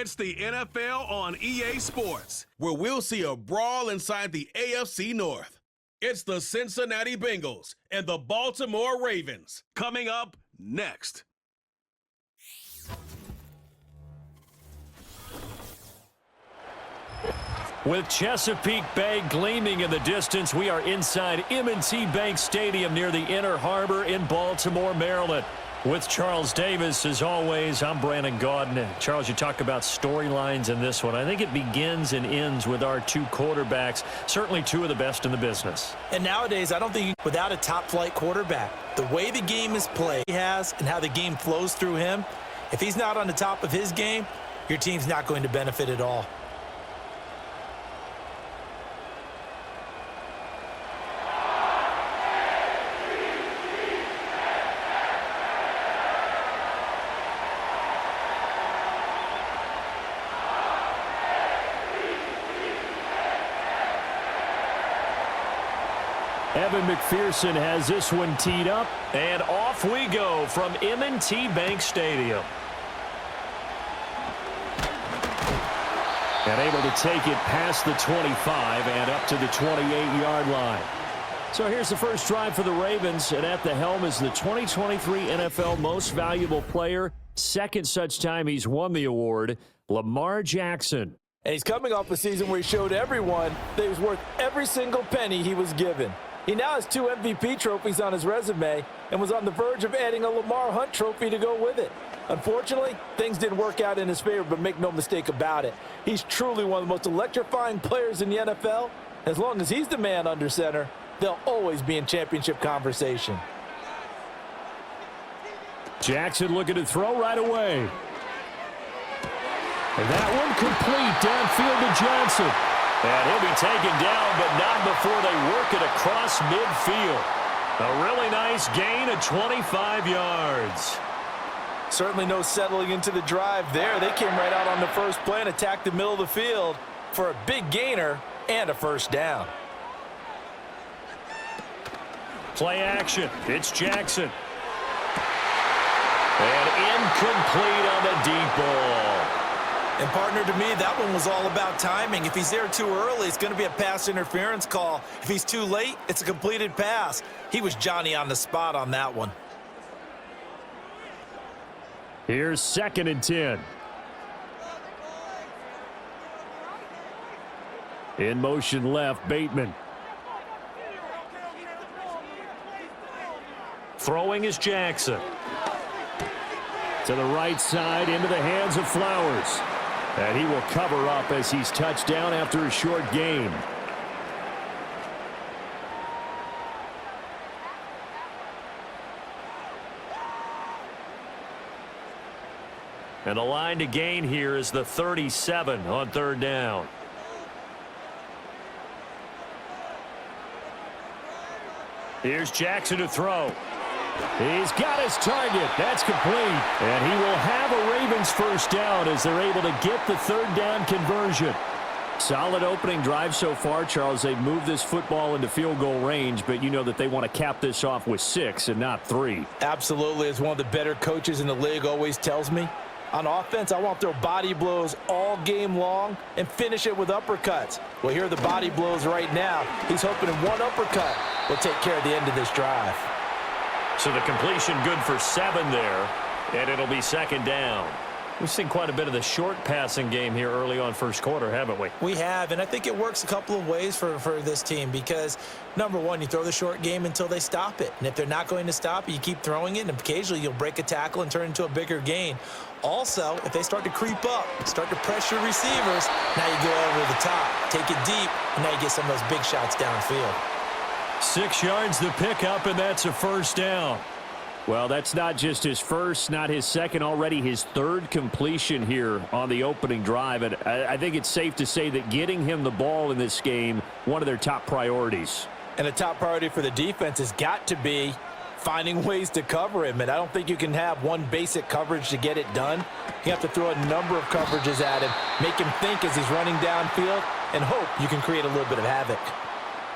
It's the NFL on EA Sports, where we'll see a brawl inside the AFC North. It's the Cincinnati Bengals and the Baltimore Ravens. Coming up next. With Chesapeake Bay gleaming in the distance, we are inside M&T Bank Stadium near the Inner Harbor in Baltimore, Maryland. With Charles Davis, as always, I'm Brandon Gaudin. Charles, you talk about storylines in this one. I think it begins and ends with our two quarterbacks, certainly two of the best in the business. And nowadays, I don't think without a top-flight quarterback, the way the game is played he has and how the game flows through him, if he's not on the top of his game, your team's not going to benefit at all. Evan McPherson has this one teed up, and off we go from M&T Bank Stadium. And able to take it past the 25 and up to the 28-yard line. So here's the first drive for the Ravens, and at the helm is the 2023 NFL Most Valuable Player. Second such time he's won the award, Lamar Jackson. And he's coming off a season where he showed everyone that he was worth every single penny he was given. He now has 2 MVP trophies on his resume and was on the verge of adding a Lamar Hunt trophy to go with it. Unfortunately, things didn't work out in his favor, but make no mistake about it. He's truly one of the most electrifying players in the NFL. As long as he's the man under center, they'll always be in championship conversation. Jackson looking to throw right away. And that one complete downfield to Johnson. And he'll be taken down, but not before they work it across midfield. A really nice gain of 25 yards. Certainly no settling into the drive there. They came right out on the first play and attacked the middle of the field for a big gainer and a first down. Play action. It's Jackson. And incomplete on the deep ball. And, partner, to me, that one was all about timing. If he's there too early, it's going to be a pass interference call. If he's too late, it's a completed pass. He was Johnny on the spot on that one. Here's 2nd and 10. In motion left, Bateman. Throwing is Jackson. To the right side, into the hands of Flowers. And he will cover up as he's touched down after a short gain. And the line to gain here is the 37 on 3rd down. Here's Jackson to throw. He's got his target. That's complete. And he will have a Ravens first down as they're able to get the 3rd down conversion. Solid opening drive so far, Charles. They've moved this football into field goal range, but you know that they want to cap this off with 6 and not 3. Absolutely. As one of the better coaches in the league always tells me, on offense, I want to throw body blows all game long and finish it with uppercuts. Well, here are the body blows right now. He's hoping in one uppercut will take care of the end of this drive. So the completion good for 7 there, and it'll be 2nd down. We've seen quite a bit of the short passing game here early on first quarter, haven't we? We have, and I think it works a couple of ways for this team because, number one, you throw the short game until they stop it. And if they're not going to stop it, you keep throwing it, and occasionally you'll break a tackle and turn it into a bigger gain. Also, if they start to creep up, start to pressure receivers, now you go over the top, take it deep, and now you get some of those big shots downfield. 6 yards the pickup, and that's a first down. Well, that's not just his first, not his second, already his 3rd completion here on the opening drive. And I think it's safe to say that getting him the ball in this game, one of their top priorities. And a top priority for the defense has got to be finding ways to cover him. And I don't think you can have one basic coverage to get it done. You have to throw a number of coverages at him, make him think as he's running downfield, and hope you can create a little bit of havoc.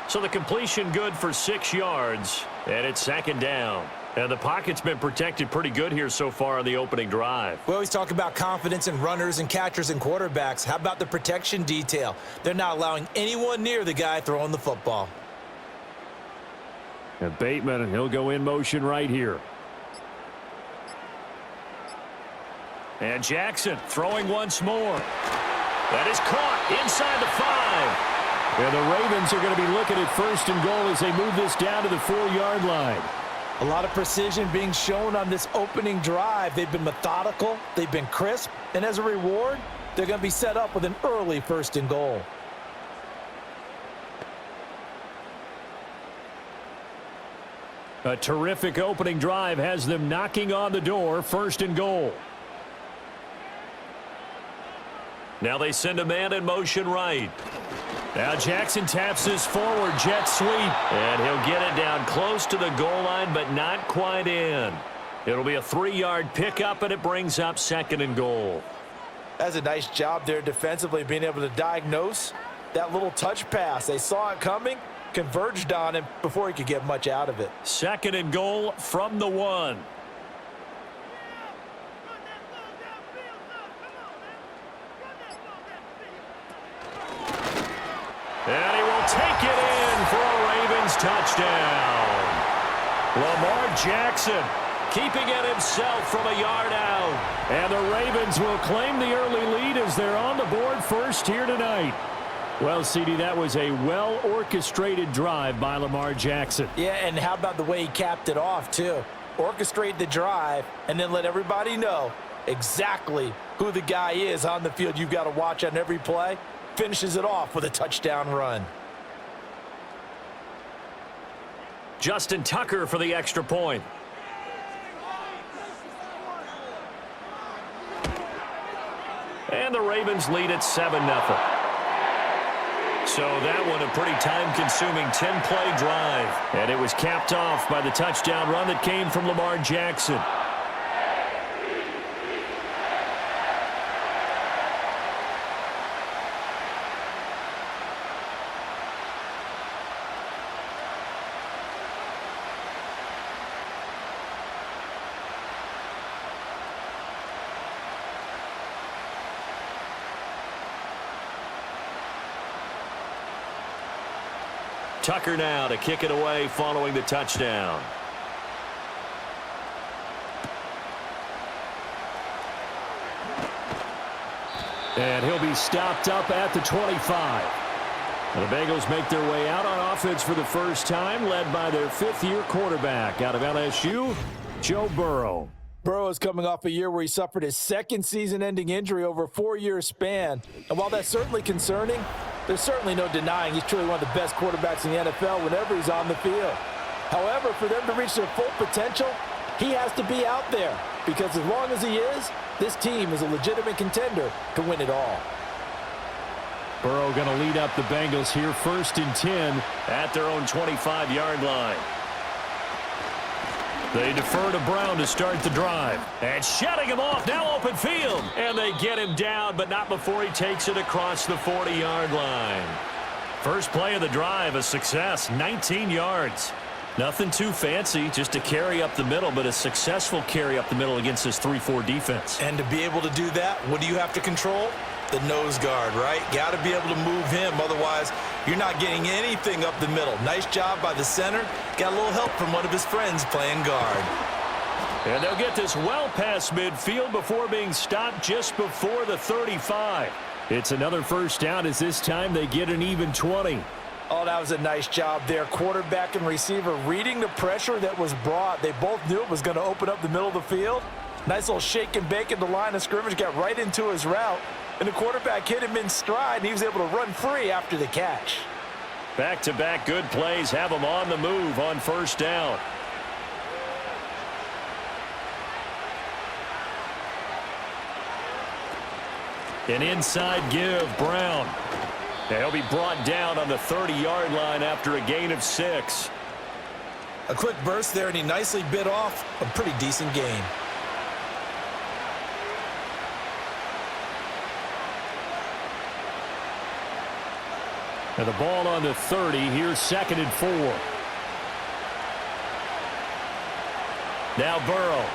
So the completion good for 6 yards, and it's 2nd down. And the pocket's been protected pretty good here so far on the opening drive. We always talk about confidence in runners and catchers and quarterbacks. How about the protection detail? They're not allowing anyone near the guy throwing the football. And Bateman, he'll go in motion right here. And Jackson throwing once more. That is caught inside the 5. And the Ravens are going to be looking at 1st and goal as they move this down to the 4-yard line. A lot of precision being shown on this opening drive. They've been methodical, they've been crisp, and as a reward, they're going to be set up with an early 1st and goal. A terrific opening drive has them knocking on the door, 1st and goal. Now they send a man in motion right. Now Jackson taps his forward jet sweep, and he'll get it down close to the goal line, but not quite in. It'll be a 3-yard pickup, and it brings up 2nd and goal. That's a nice job there defensively, being able to diagnose that little touch pass. They saw it coming, converged on him before he could get much out of it. 2nd and goal from the 1. And he will take it in for a Ravens touchdown. Lamar Jackson keeping it himself from a yard out. And the Ravens will claim the early lead as they're on the board first here tonight. Well, CD, that was a well-orchestrated drive by Lamar Jackson. Yeah, and how about the way he capped it off, too? Orchestrate the drive and then let everybody know exactly who the guy is on the field you've got to watch on every play. Finishes it off with a touchdown run. Justin Tucker for the extra point. And the Ravens lead at 7-0. So that one a pretty time-consuming 10-play drive. And it was capped off by the touchdown run that came from Lamar Jackson. Tucker now to kick it away following the touchdown. And he'll be stopped up at the 25. And the Bengals make their way out on offense for the first time, led by their 5th-year quarterback out of LSU, Joe Burrow. Burrow is coming off a year where he suffered his 2nd season-ending injury over a 4-year span. And while that's certainly concerning, there's certainly no denying he's truly one of the best quarterbacks in the NFL whenever he's on the field. However, for them to reach their full potential, he has to be out there. Because as long as he is, this team is a legitimate contender to win it all. Burrow going to lead up the Bengals here, 1st and 10 at their own 25-yard line. They defer to Brown to start the drive. And shutting him off, now open field. And they get him down, but not before he takes it across the 40-yard line. First play of the drive, a success, 19 yards. Nothing too fancy, just a carry up the middle, but a successful carry up the middle against this 3-4 defense. And to be able to do that, what do you have to control? The nose guard, right? Got to be able to move him, otherwise you're not getting anything up the middle. Nice job by the center. Got a little help from one of his friends playing guard. And they'll get this well past midfield before being stopped just before the 35. It's another first down as this time they get an even 20. Oh, that was a nice job there. Quarterback and receiver reading the pressure that was brought. They both knew it was going to open up the middle of the field. Nice little shake and bake in the line of scrimmage. Got right into his route. And the quarterback hit him in stride, and he was able to run free after the catch. Back-to-back good plays have him on the move on first down. An inside give, Brown. And he'll be brought down on the 30-yard line after a gain of 6. A quick burst there, and he nicely bit off a pretty decent gain. And the ball on the 30. Here's 2nd and 4. Now Burrow.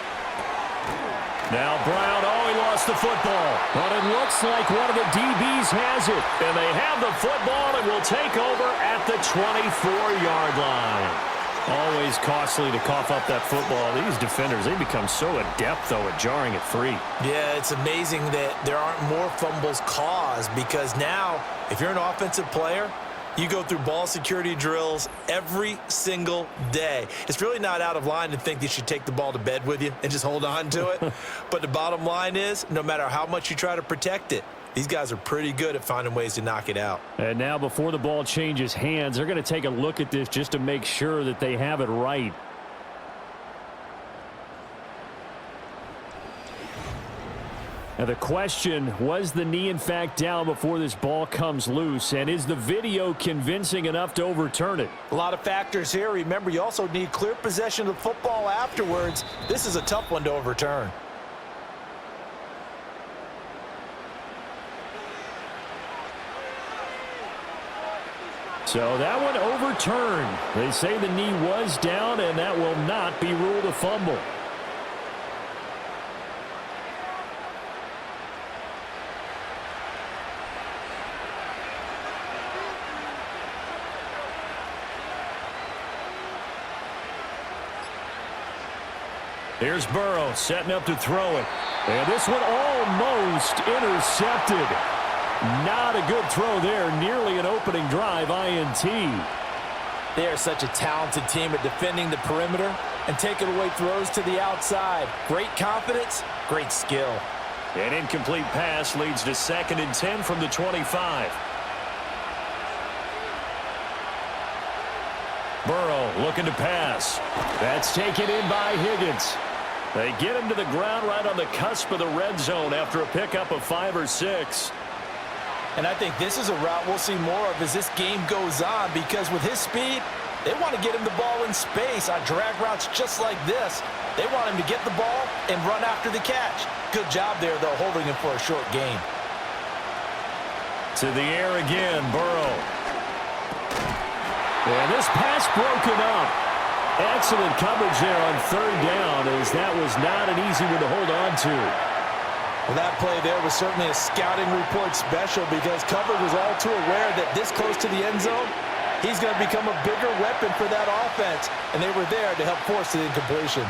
Now Brown. Oh, he lost the football. But it looks like one of the DBs has it. And they have the football and will take over at the 24-yard line. Always costly to cough up that football. These defenders, they become so adept, though, at jarring it free. Yeah, it's amazing that there aren't more fumbles caused because now, if you're an offensive player, you go through ball security drills every single day. It's really not out of line to think you should take the ball to bed with you and just hold on to it. But the bottom line is, no matter how much you try to protect it, these guys are pretty good at finding ways to knock it out. And now before the ball changes hands, they're going to take a look at this just to make sure that they have it right. Now the question, was the knee in fact down before this ball comes loose? And is the video convincing enough to overturn it? A lot of factors here. Remember, you also need clear possession of the football afterwards. This is a tough one to overturn. So that one overturned. They say the knee was down, and that will not be ruled a fumble. Here's Burrow setting up to throw it. And this one almost intercepted. Not a good throw there. Nearly an opening drive INT. They are such a talented team at defending the perimeter and taking away throws to the outside. Great confidence, great skill. An incomplete pass leads to 2nd and 10 from the 25. Burrow looking to pass. That's taken in by Higgins. They get him to the ground right on the cusp of the red zone after a pickup of 5 or 6. And I think this is a route we'll see more of as this game goes on because with his speed, they want to get him the ball in space on drag routes just like this. They want him to get the ball and run after the catch. Good job there, though, holding him for a short gain. To the air again, Burrow. And this pass broken up. Excellent coverage there on 3rd down as that was not an easy one to hold on to. Well, that play there was certainly a scouting report special because coverage was all too aware that this close to the end zone, he's going to become a bigger weapon for that offense, and they were there to help force the incompletion.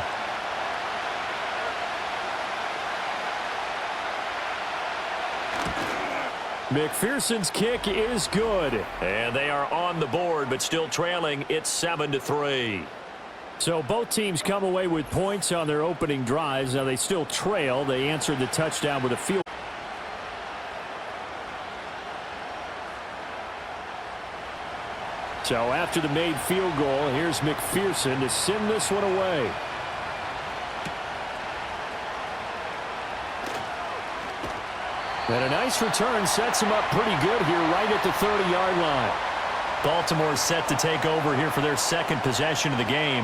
McPherson's kick is good, and they are on the board but still trailing. It's 7-3. So both teams come away with points on their opening drives. Now they still trail. They answered the touchdown with a field. So after the made field goal, here's McPherson to send this one away. And a nice return sets him up pretty good here right at the 30-yard line. Baltimore set to take over here for their 2nd possession of the game.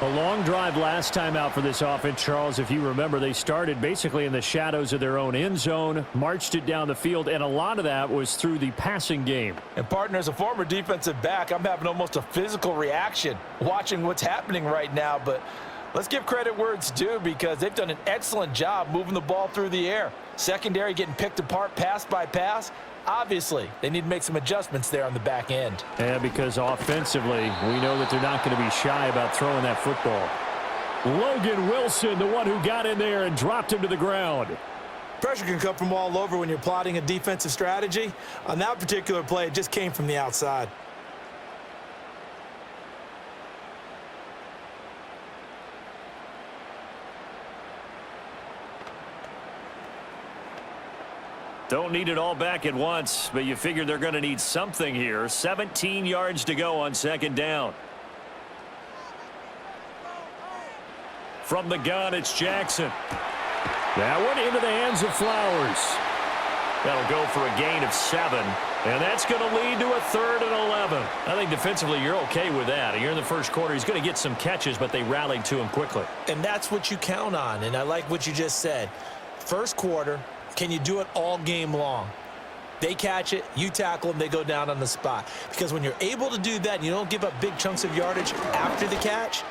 A long drive last time out for this offense, Charles. If you remember, they started basically in the shadows of their own end zone, marched it down the field, and a lot of that was through the passing game. And, partner, as a former defensive back, I'm having almost a physical reaction watching what's happening right now. But let's give credit where it's due because they've done an excellent job moving the ball through the air. Secondary getting picked apart pass by pass. Obviously, they need to make some adjustments there on the back end. Yeah, because offensively, we know that they're not going to be shy about throwing that football. Logan Wilson, the one who got in there and dropped him to the ground. Pressure can come from all over when you're plotting a defensive strategy. On that particular play, it just came from the outside. Don't need it all back at once, but you figure they're going to need something here. 17 yards to go on 2nd down. From the gun, it's Jackson. That one into the hands of Flowers. That'll go for a gain of 7, and that's going to lead to a 3rd and 11. I think defensively you're okay with that. You're in the first quarter. He's going to get some catches, but they rallied to him quickly. And that's what you count on, and I like what you just said. First quarter, can you do it all game long? They catch it, you tackle them, they go down on the spot. Because when you're able to do that and you don't give up big chunks of yardage after the catch,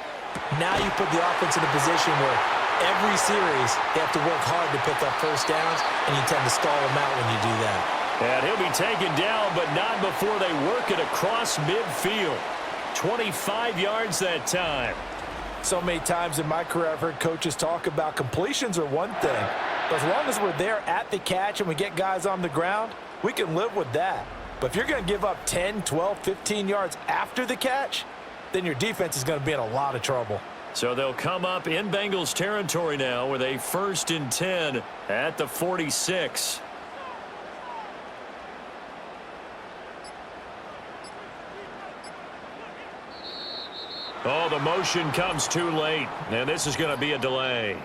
Now you put the offense in a position where every series they have to work hard to pick up first downs, and you tend to stall them out when you do that. And he'll be taken down, but not before they work it across midfield. 25 yards that time. So many times in my career I've heard coaches talk about completions are one thing. But as long as we're there at the catch and we get guys on the ground, we can live with that. But if you're going to give up 10, 12, 15 yards after the catch, then your defense is going to be in a lot of trouble. So they'll come up in Bengals territory now with a 1st and 10 at the 46. Oh, the motion comes too late, and this is going to be a delay.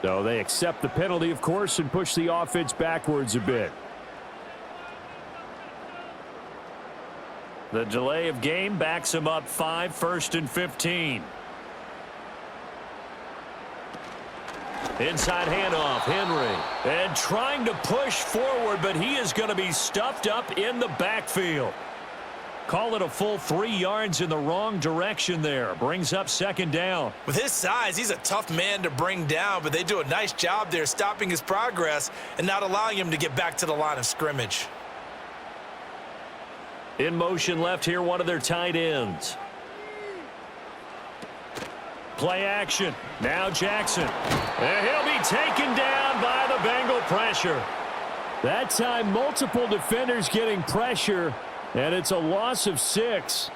So they accept the penalty, of course, and push the offense backwards a bit. The delay of game backs him up 5, 1st and 15. Inside handoff, Henry. And trying to push forward, but he is going to be stuffed up in the backfield. Call it a full 3 yards in the wrong direction there. Brings up 2nd down. With his size, he's a tough man to bring down, but they do a nice job there stopping his progress and not allowing him to get back to the line of scrimmage. In motion left here, one of their tight ends. Play action. Now Jackson. And he'll be taken down by the Bengal pressure. That time, multiple defenders getting pressure, and it's a loss of 6.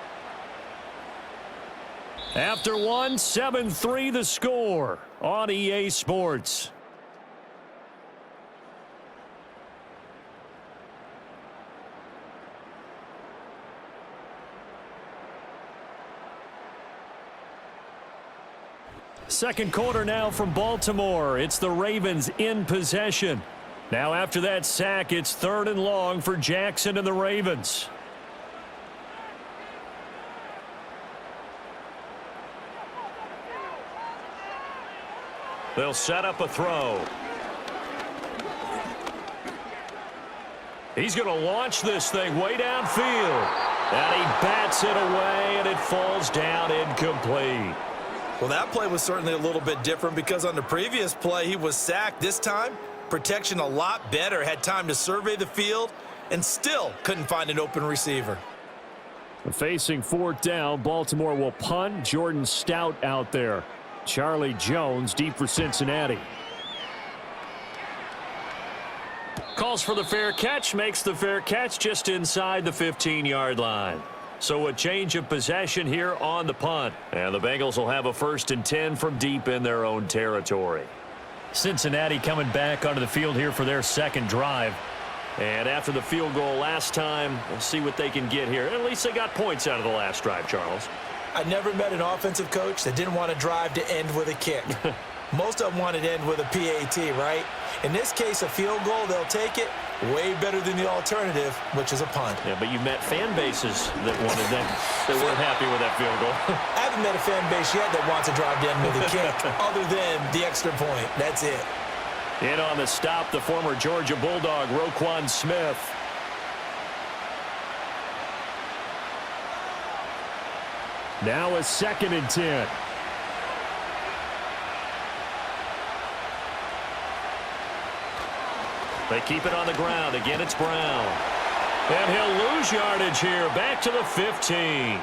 After one, 7-3 the score on EA Sports. Second quarter now from Baltimore. It's the Ravens in possession. Now after that sack, it's 3rd and long for Jackson and the Ravens. They'll set up a throw. He's going to launch this thing way downfield. And he bats it away, and it falls down incomplete. Well, that play was certainly a little bit different because on the previous play, he was sacked. This time, protection a lot better. Had time to survey the field and still couldn't find an open receiver. Facing 4th down, Baltimore will punt. Jordan Stout out there. Charlie Jones deep for Cincinnati. Calls for the fair catch, makes the fair catch just inside the 15-yard line. So a change of possession here on the punt. And the Bengals will have a 1st and 10 from deep in their own territory. Cincinnati coming back onto the field here for their second drive. And after the field goal last time, we'll see what they can get here. At least they got points out of the last drive, Charles. I never met an offensive coach that didn't want to drive to end with a kick. Most of them wanted to end with a PAT, right? In this case, a field goal, they'll take it. Way better than the alternative, which is a punt. Yeah, but you met fan bases that wanted that, that weren't happy with that field goal. I haven't met a fan base yet that wants to drive to end with a kick, other than the extra point. That's it. In on the stop, the former Georgia Bulldog, Roquan Smith. Now a 2nd and 10. They keep it on the ground. Again, it's Brown. And he'll lose yardage here. Back to the 15.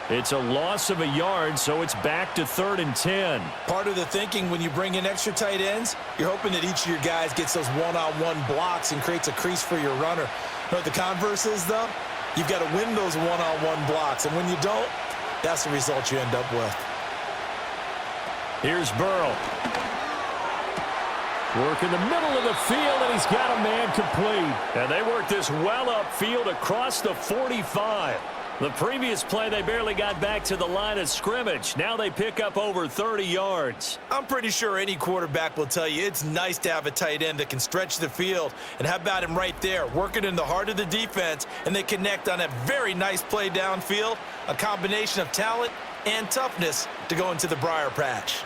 It's a loss of a yard, so it's back to 3rd and 10. Part of the thinking when you bring in extra tight ends, you're hoping that each of your guys gets those one-on-one blocks and creates a crease for your runner. You know what the converse is, though? You've got to win those one-on-one blocks, and when you don't, that's the result you end up with. Here's Burrow. Work in the middle of the field, and he's got a man complete. And they work this well upfield across the 45. The previous play, they barely got back to the line of scrimmage. Now they pick up over 30 yards. I'm pretty sure any quarterback will tell you it's nice to have a tight end that can stretch the field. And how about him right there, working in the heart of the defense, and they connect on a very nice play downfield, a combination of talent and toughness to go into the briar patch.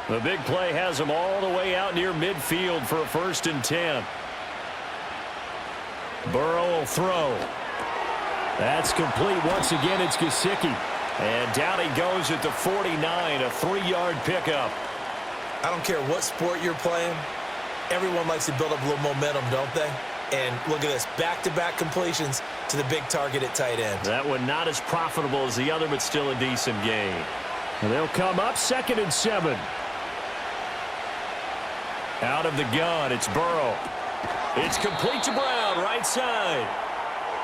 The big play has them all the way out near midfield for a 1st and 10. Burrow will throw. That's complete once again. It's Gesicki. And down he goes at the 49, a 3-yard pickup. I don't care what sport you're playing. Everyone likes to build up a little momentum, don't they? And look at this, back-to-back completions to the big target at tight end. That one not as profitable as the other, but still a decent gain. And they'll come up 2nd and 7. Out of the gun, it's Burrow. It's complete to Brown, right side.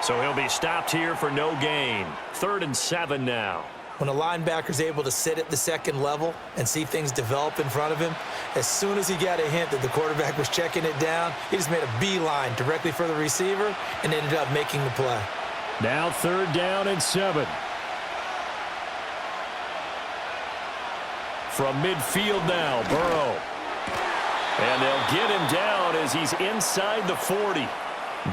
So he'll be stopped here for no gain. 3rd and 7 now. When a linebacker's able to sit at the second level and see things develop in front of him, as soon as he got a hint that the quarterback was checking it down, he just made a beeline directly for the receiver and ended up making the play. Now 3rd down and 7. From midfield now, Burrow. And they'll get him down as he's inside the 40.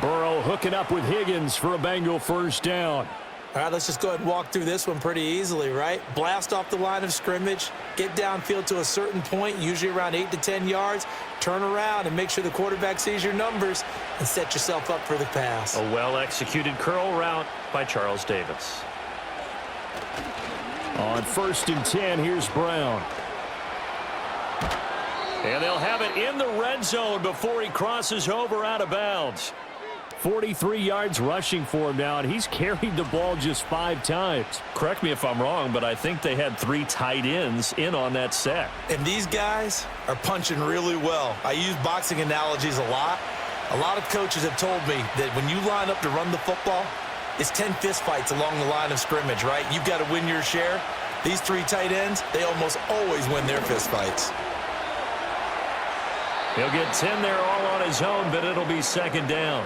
Burrow hooking up with Higgins for a Bengal 1st down. All right, let's just go ahead and walk through this one pretty easily, right? Blast off the line of scrimmage, get downfield to a certain point, usually around 8 to 10 yards, turn around and make sure the quarterback sees your numbers and set yourself up for the pass. A well-executed curl route by Charles Davis. On 1st and 10, here's Brown. And they'll have it in the red zone before he crosses over out of bounds. 43 yards rushing for him now, and he's carried the ball just 5 times. Correct me if I'm wrong, but I think they had 3 tight ends in on that set. And these guys are punching really well. I use boxing analogies a lot. A lot of coaches have told me that when you line up to run the football, it's 10 fistfights along the line of scrimmage, right? You've got to win your share. These 3 tight ends, they almost always win their fistfights. He'll get 10 there all on his own, but it'll be 2nd down.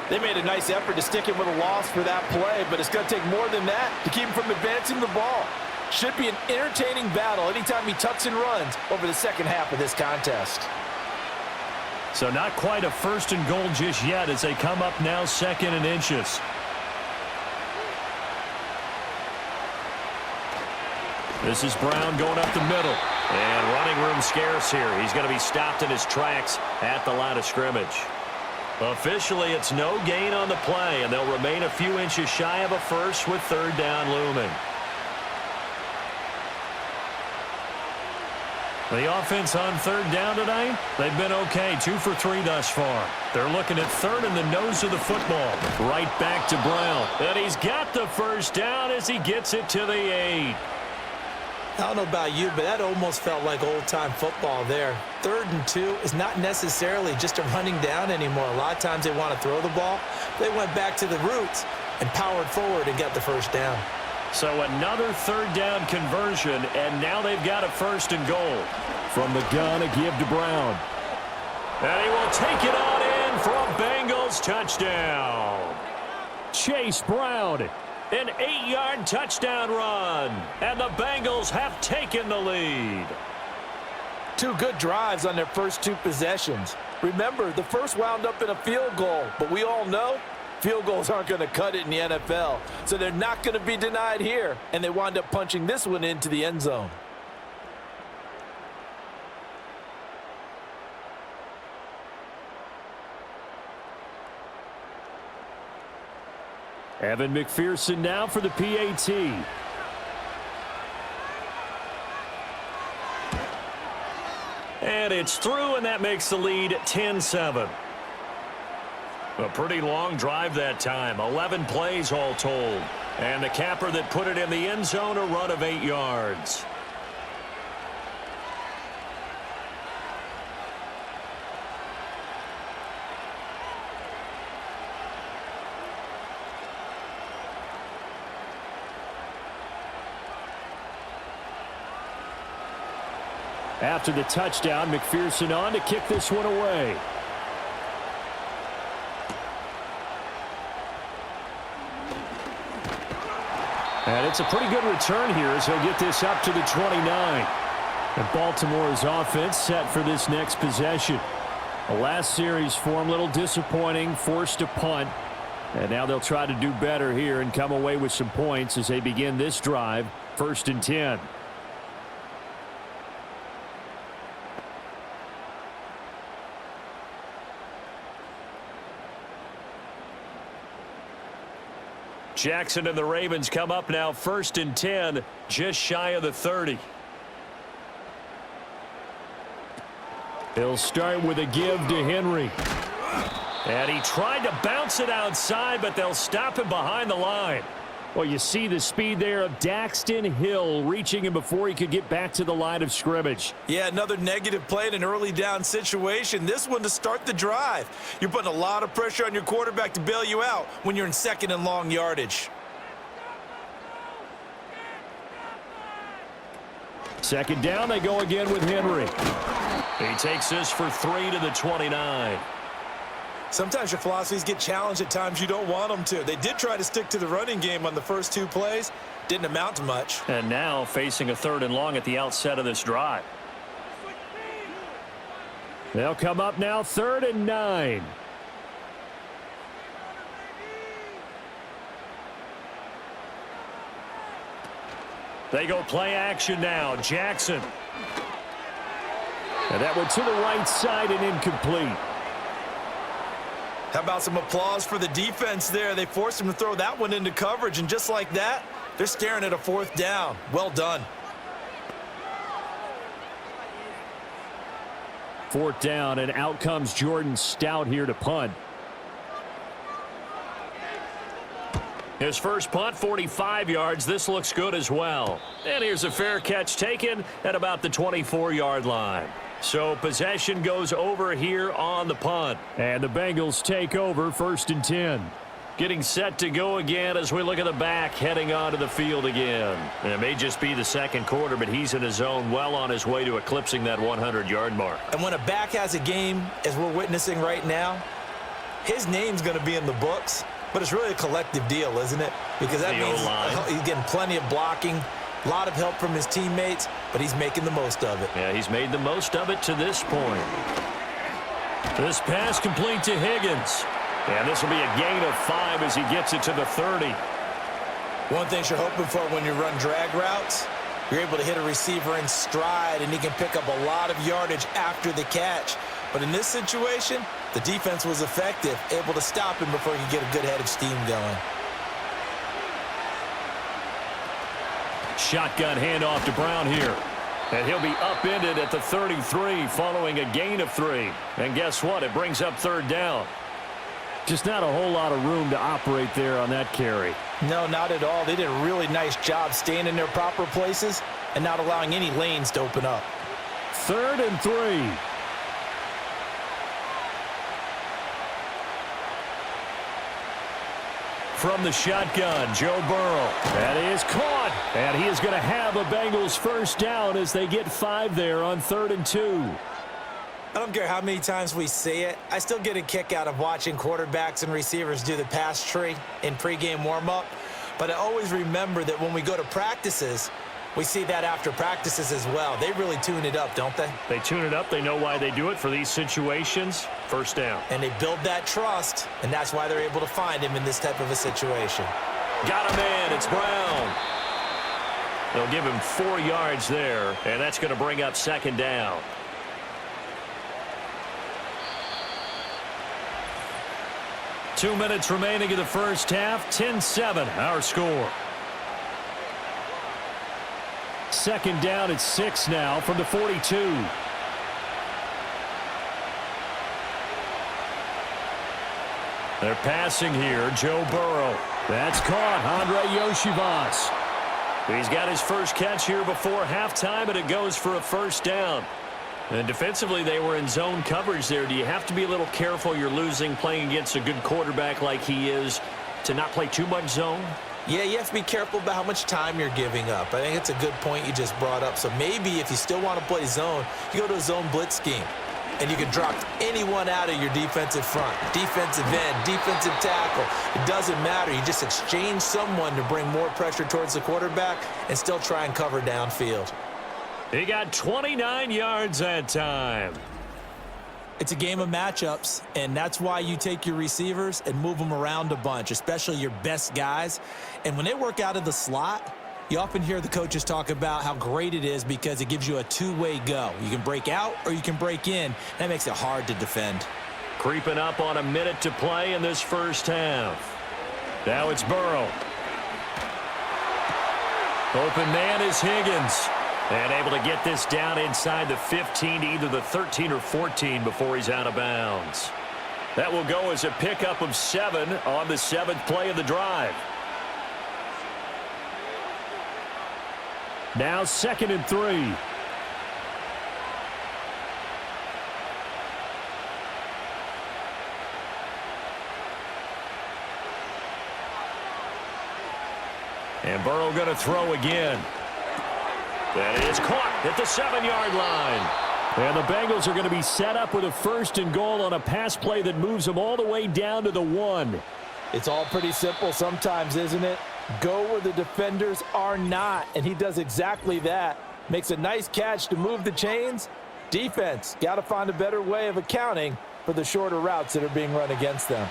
They made a nice effort to stick him with a loss for that play, but it's going to take more than that to keep him from advancing the ball. Should be an entertaining battle anytime he tucks and runs over the second half of this contest. So not quite a 1st and goal just yet as they come up now 2nd and inches. This is Brown going up the middle. And running room scarce here. He's going to be stopped in his tracks at the line of scrimmage. Officially, it's no gain on the play, and they'll remain a few inches shy of a first with 3rd down looming. The offense on 3rd down tonight, they've been okay, 2 for 3 thus far. They're looking at 3rd in the nose of the football. Right back to Brown. And he's got the 1st down as he gets it to the 8. I don't know about you, but that almost felt like old-time football there. 3rd and 2 is not necessarily just a running down anymore. A lot of times they want to throw the ball. They went back to the roots and powered forward and got the 1st down. So another 3rd down conversion, and now they've got a 1st and goal. From the gun, a give to Brown. And he will take it on in for a Bengals touchdown. Chase Brown. An 8-yard touchdown run, and the Bengals have taken the lead. 2 good drives on their first 2 possessions. Remember, the first wound up in a field goal, but we all know field goals aren't going to cut it in the NFL, so they're not going to be denied here, and they wind up punching this one into the end zone. Evan McPherson now for the PAT. And it's through, and that makes the lead 10-7. A pretty long drive that time, 11 plays all told. And the capper that put it in the end zone, a run of 8 yards. After the touchdown, McPherson on to kick this one away. And it's a pretty good return here as he'll get this up to the 29. And Baltimore's offense set for this next possession. The last series for him, a little disappointing, forced a punt. And now they'll try to do better here and come away with some points as they begin this drive, 1st and 10. Jackson and the Ravens come up now 1st and 10, just shy of the 30. He'll start with a give to Henry. And he tried to bounce it outside, but they'll stop him behind the line. Well, you see the speed there of Daxton Hill reaching him before he could get back to the line of scrimmage. Yeah, another negative play in an early down situation. This one to start the drive. You're putting a lot of pressure on your quarterback to bail you out when you're in 2nd and long yardage. 2nd down, they go again with Henry. He takes this for 3 to the 29. Sometimes your philosophies get challenged at times you don't want them to. They did try to stick to the running game on the first 2 plays. Didn't amount to much. And now facing a 3rd and long at the outset of this drive. They'll come up now 3rd and 9. They go play action now. Jackson. And that went to the right side and incomplete. How about some applause for the defense there? They forced him to throw that one into coverage, and just like that, they're staring at a 4th down. Well done. 4th down, and out comes Jordan Stout here to punt. His first punt, 45 yards. This looks good as well. And here's a fair catch taken at about the 24-yard line. So possession goes over here on the punt. And the Bengals take over 1st and 10. Getting set to go again as we look at the back heading onto the field again. And it may just be the 2nd quarter, but he's in his zone well on his way to eclipsing that 100-yard mark. And when a back has a game, as we're witnessing right now, his name's going to be in the books, but it's really a collective deal, isn't it? Because that means he's getting plenty of blocking, a lot of help from his teammates, but he's making the most of it. Yeah, he's made the most of it to this point. This pass complete to Higgins. And this will be a gain of 5 as he gets it to the 30. One thing you're hoping for when you run drag routes, you're able to hit a receiver in stride, and he can pick up a lot of yardage after the catch. But in this situation, the defense was effective, able to stop him before he could get a good head of steam going. Shotgun handoff to Brown here. And he'll be upended at the 33 following a gain of 3. And guess what? It brings up 3rd down. Just not a whole lot of room to operate there on that carry. No, not at all. They did a really nice job staying in their proper places and not allowing any lanes to open up. 3rd and 3. From the shotgun, Joe Burrow. That is caught. And he is going to have a Bengals 1st down as they get 5 there on 3rd and 2. I don't care how many times we see it. I still get a kick out of watching quarterbacks and receivers do the pass tree in pregame warm-up. But I always remember that when we go to practices, we see that after practices as well. They really tune it up, don't they? They tune it up. They know why they do it for these situations. 1st down. And they build that trust, and that's why they're able to find him in this type of a situation. Got him in. It's Brown. They'll give him 4 yards there, and that's going to bring up 2nd down. Two minutes remaining in the first half. 10-7, our score. 2nd down at 6 now from the 42. They're passing here. Joe Burrow. That's caught. Andre Yoshivas. He's got his first catch here before halftime, and it goes for a 1st down. And defensively, they were in zone coverage there. Do you have to be a little careful? You're losing playing against a good quarterback like he is to not play too much zone? Yeah, you have to be careful about how much time you're giving up. I think it's a good point you just brought up. So maybe if you still want to play zone, you go to a zone blitz scheme. And you can drop anyone out of your defensive front, defensive end, defensive tackle. It doesn't matter. You just exchange someone to bring more pressure towards the quarterback and still try and cover downfield. He got 29 yards that time. It's a game of matchups, and that's why you take your receivers and move them around a bunch, especially your best guys. And when they work out of the slot, you often hear the coaches talk about how great it is because it gives you a two-way go. You can break out or you can break in. That makes it hard to defend. Creeping up on a minute to play in this first half. Now it's Burrow. Open man is Higgins. And able to get this down inside the 15 to either the 13 or 14 before he's out of bounds. That will go as a pickup of 7 on the 7th play of the drive. Now 2nd and 3. And Burrow going to throw again. That is caught at the 7-yard line. And the Bengals are going to be set up with a 1st and goal on a pass play that moves them all the way down to the 1. It's all pretty simple sometimes, isn't it? Go where the defenders are not, and he does exactly that. Makes a nice catch to move the chains. Defense, got to find a better way of accounting for the shorter routes that are being run against them.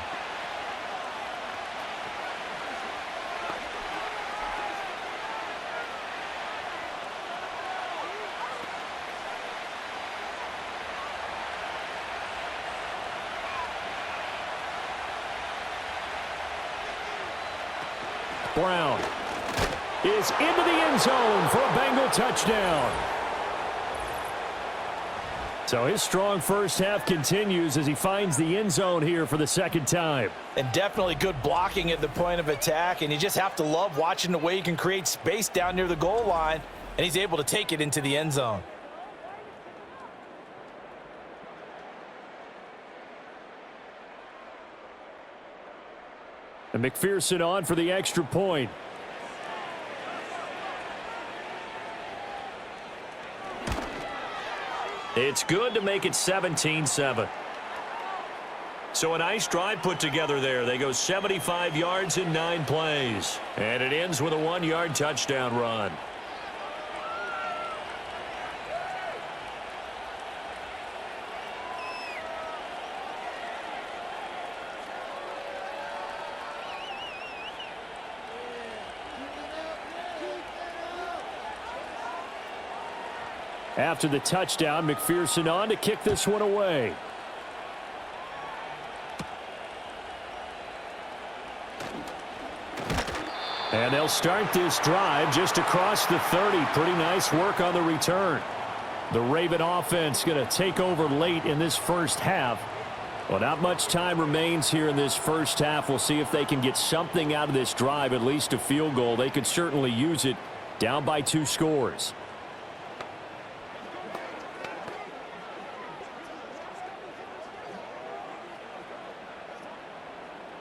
Brown is into the end zone for a Bengal touchdown. So his strong first half continues as he finds the end zone here for the 2nd time. And definitely good blocking at the point of attack, and you just have to love watching the way he can create space down near the goal line, and he's able to take it into the end zone. And McPherson on for the extra point. It's good to make it 17-7. So a nice drive put together there. They go 75 yards in 9 plays. And it ends with a 1-yard touchdown run. After the touchdown, McPherson on to kick this one away. And they'll start this drive just across the 30. Pretty nice work on the return. The Raven offense going to take over late in this first half. Well, not much time remains here in this first half. We'll see if they can get something out of this drive, at least a field goal. They could certainly use it, down by 2 scores.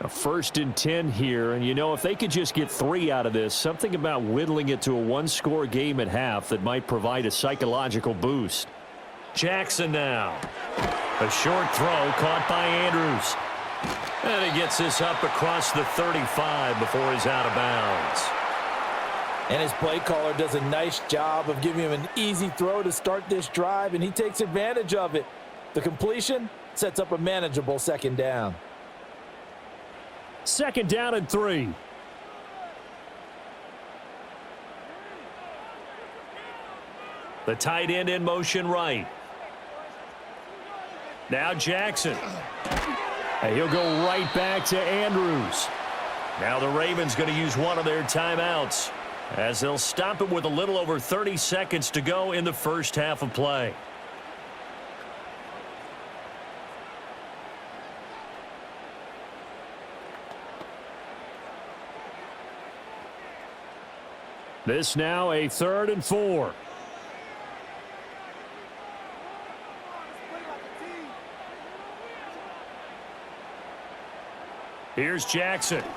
A 1st and 10 here, and you know, if they could just get 3 out of this, something about whittling it to a 1-score game at half that might provide a psychological boost. Jackson now. A short throw caught by Andrews. And he gets this up across the 35 before he's out of bounds. And his play caller does a nice job of giving him an easy throw to start this drive, and he takes advantage of it. The completion sets up a manageable 2nd down. 2nd down and 3. The tight end in motion right. Now Jackson. And he'll go right back to Andrews. Now the Ravens going to use one of their timeouts as they'll stop it with a little over 30 seconds to go in the first half of play. This now a 3rd and 4. Here's Jackson. Able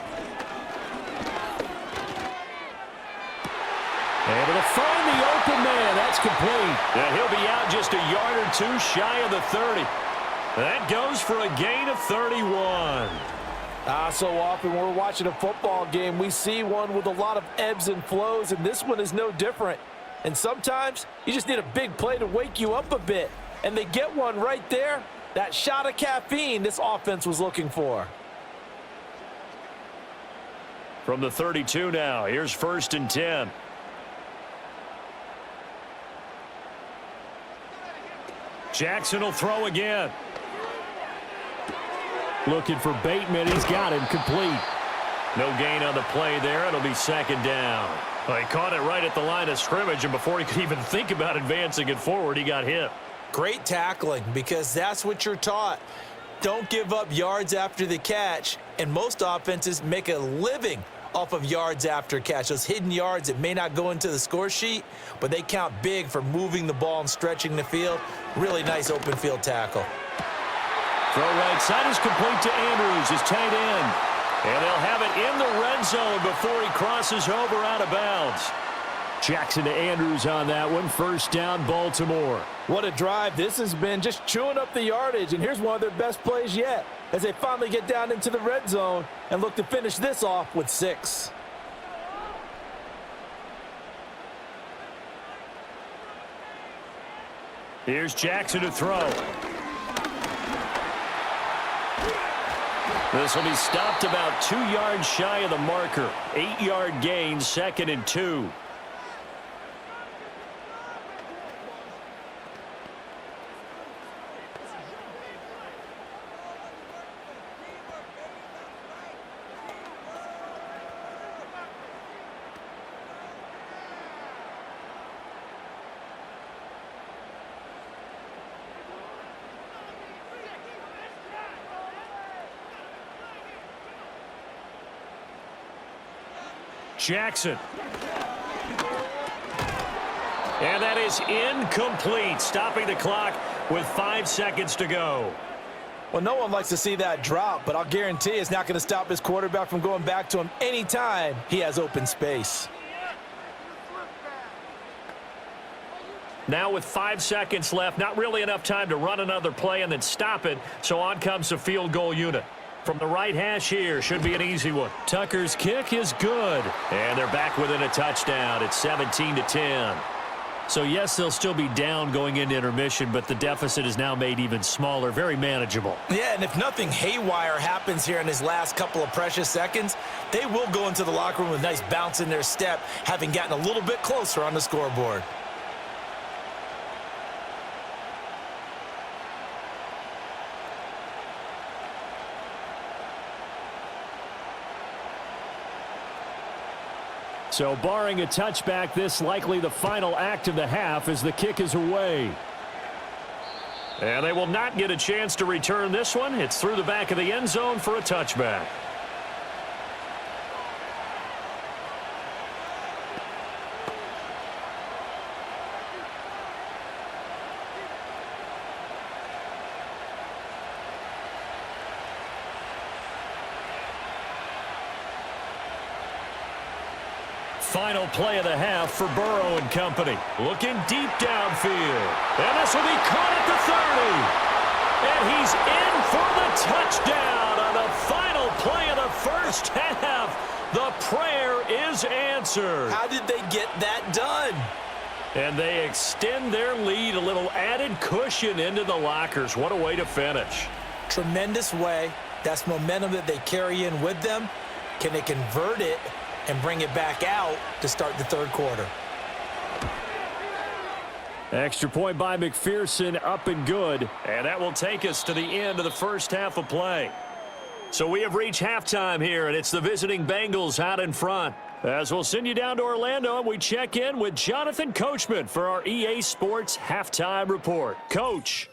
to find the open man. That's complete. And he'll be out just a yard or 2 shy of the 30. That goes for a gain of 31. So often we're watching a football game, we see one with a lot of ebbs and flows, and this one is no different. And sometimes you just need a big play to wake you up a bit. And they get one right there. That shot of caffeine this offense was looking for. From the 32 now, here's 1st and 10. Jackson will throw again. Looking for Bateman. He's got him complete. No gain on the play there. It'll be 2nd down. Well, he caught it right at the line of scrimmage, and before he could even think about advancing it forward, he got hit. Great tackling, because that's what you're taught. Don't give up yards after the catch, and most offenses make a living off of yards after catch. Those hidden yards that may not go into the score sheet, but they count big for moving the ball and stretching the field. Really nice open field tackle. Throw right side is complete to Andrews, his tight end. And they'll have it in the red zone before he crosses over out of bounds. Jackson to Andrews on that one. First down, Baltimore. What a drive this has been, just chewing up the yardage. And here's one of their best plays yet as they finally get down into the red zone and look to finish this off with 6. Here's Jackson to throw. This will be stopped about 2 yards shy of the marker. 8-yard gain, 2nd and 2. Jackson. And that is incomplete, stopping the clock with 5 seconds to go. Well, no one likes to see that drop, but I'll guarantee it's not going to stop his quarterback from going back to him anytime he has open space. Now with 5 seconds left, not really enough time to run another play and then stop it, so on comes the field goal unit. From the right hash here, should be an easy one. Tucker's kick is good. And they're back within a touchdown. It's 17-10. So, yes, they'll still be down going into intermission, but the deficit is now made even smaller, very manageable. Yeah, and if nothing haywire happens here in his last couple of precious seconds, they will go into the locker room with a nice bounce in their step, having gotten a little bit closer on the scoreboard. So barring a touchback, this likely the final act of the half as the kick is away. And they will not get a chance to return this one. It's through the back of the end zone for a touchback. Final play of the half for Burrow and company. Looking deep downfield. And this will be caught at the 30. And he's in for the touchdown on the final play of the first half. The prayer is answered. How did they get that done? And they extend their lead, a little added cushion into the lockers. What a way to finish. Tremendous way. That's momentum that they carry in with them. Can they convert it and bring it back out to start the third quarter? Extra point by McPherson, up and good. And that will take us to the end of the first half of play. So we have reached halftime here, and it's the visiting Bengals out in front. As we'll send you down to Orlando, and we check in with Jonathan Coachman for our EA Sports Halftime Report. Coach.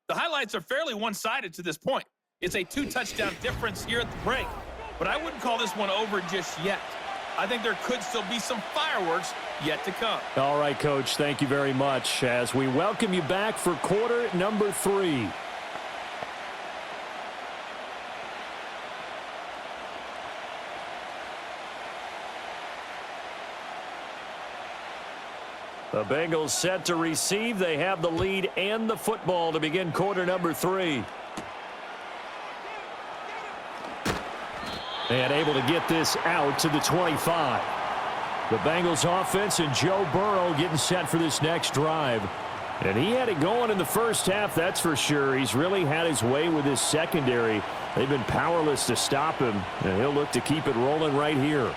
The highlights are fairly one-sided to this point. It's a 2-touchdown difference here at the break, but I wouldn't call this one over just yet. I think there could still be some fireworks yet to come. All right, Coach, thank you very much as we welcome you back for quarter number 3. The Bengals set to receive. They have the lead and the football to begin quarter number 3. And able to get this out to the 25. The Bengals offense and Joe Burrow getting set for this next drive. And he had it going in the first half, that's for sure. He's really had his way with his secondary. They've been powerless to stop him, and he'll look to keep it rolling right here.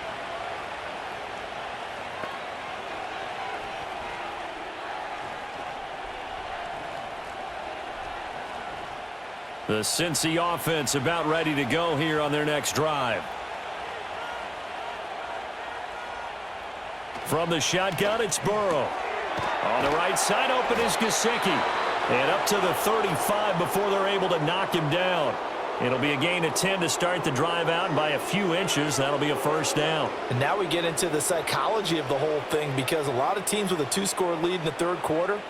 The Cincy offense about ready to go here on their next drive. From the shotgun, it's Burrow. On the right side, open is Gesicki. And up to the 35 before they're able to knock him down. It'll be a gain of 10 to start the drive out, and by a few inches, that'll be a first down. And now we get into the psychology of the whole thing, because a lot of teams with a 2-score lead in the third quarter,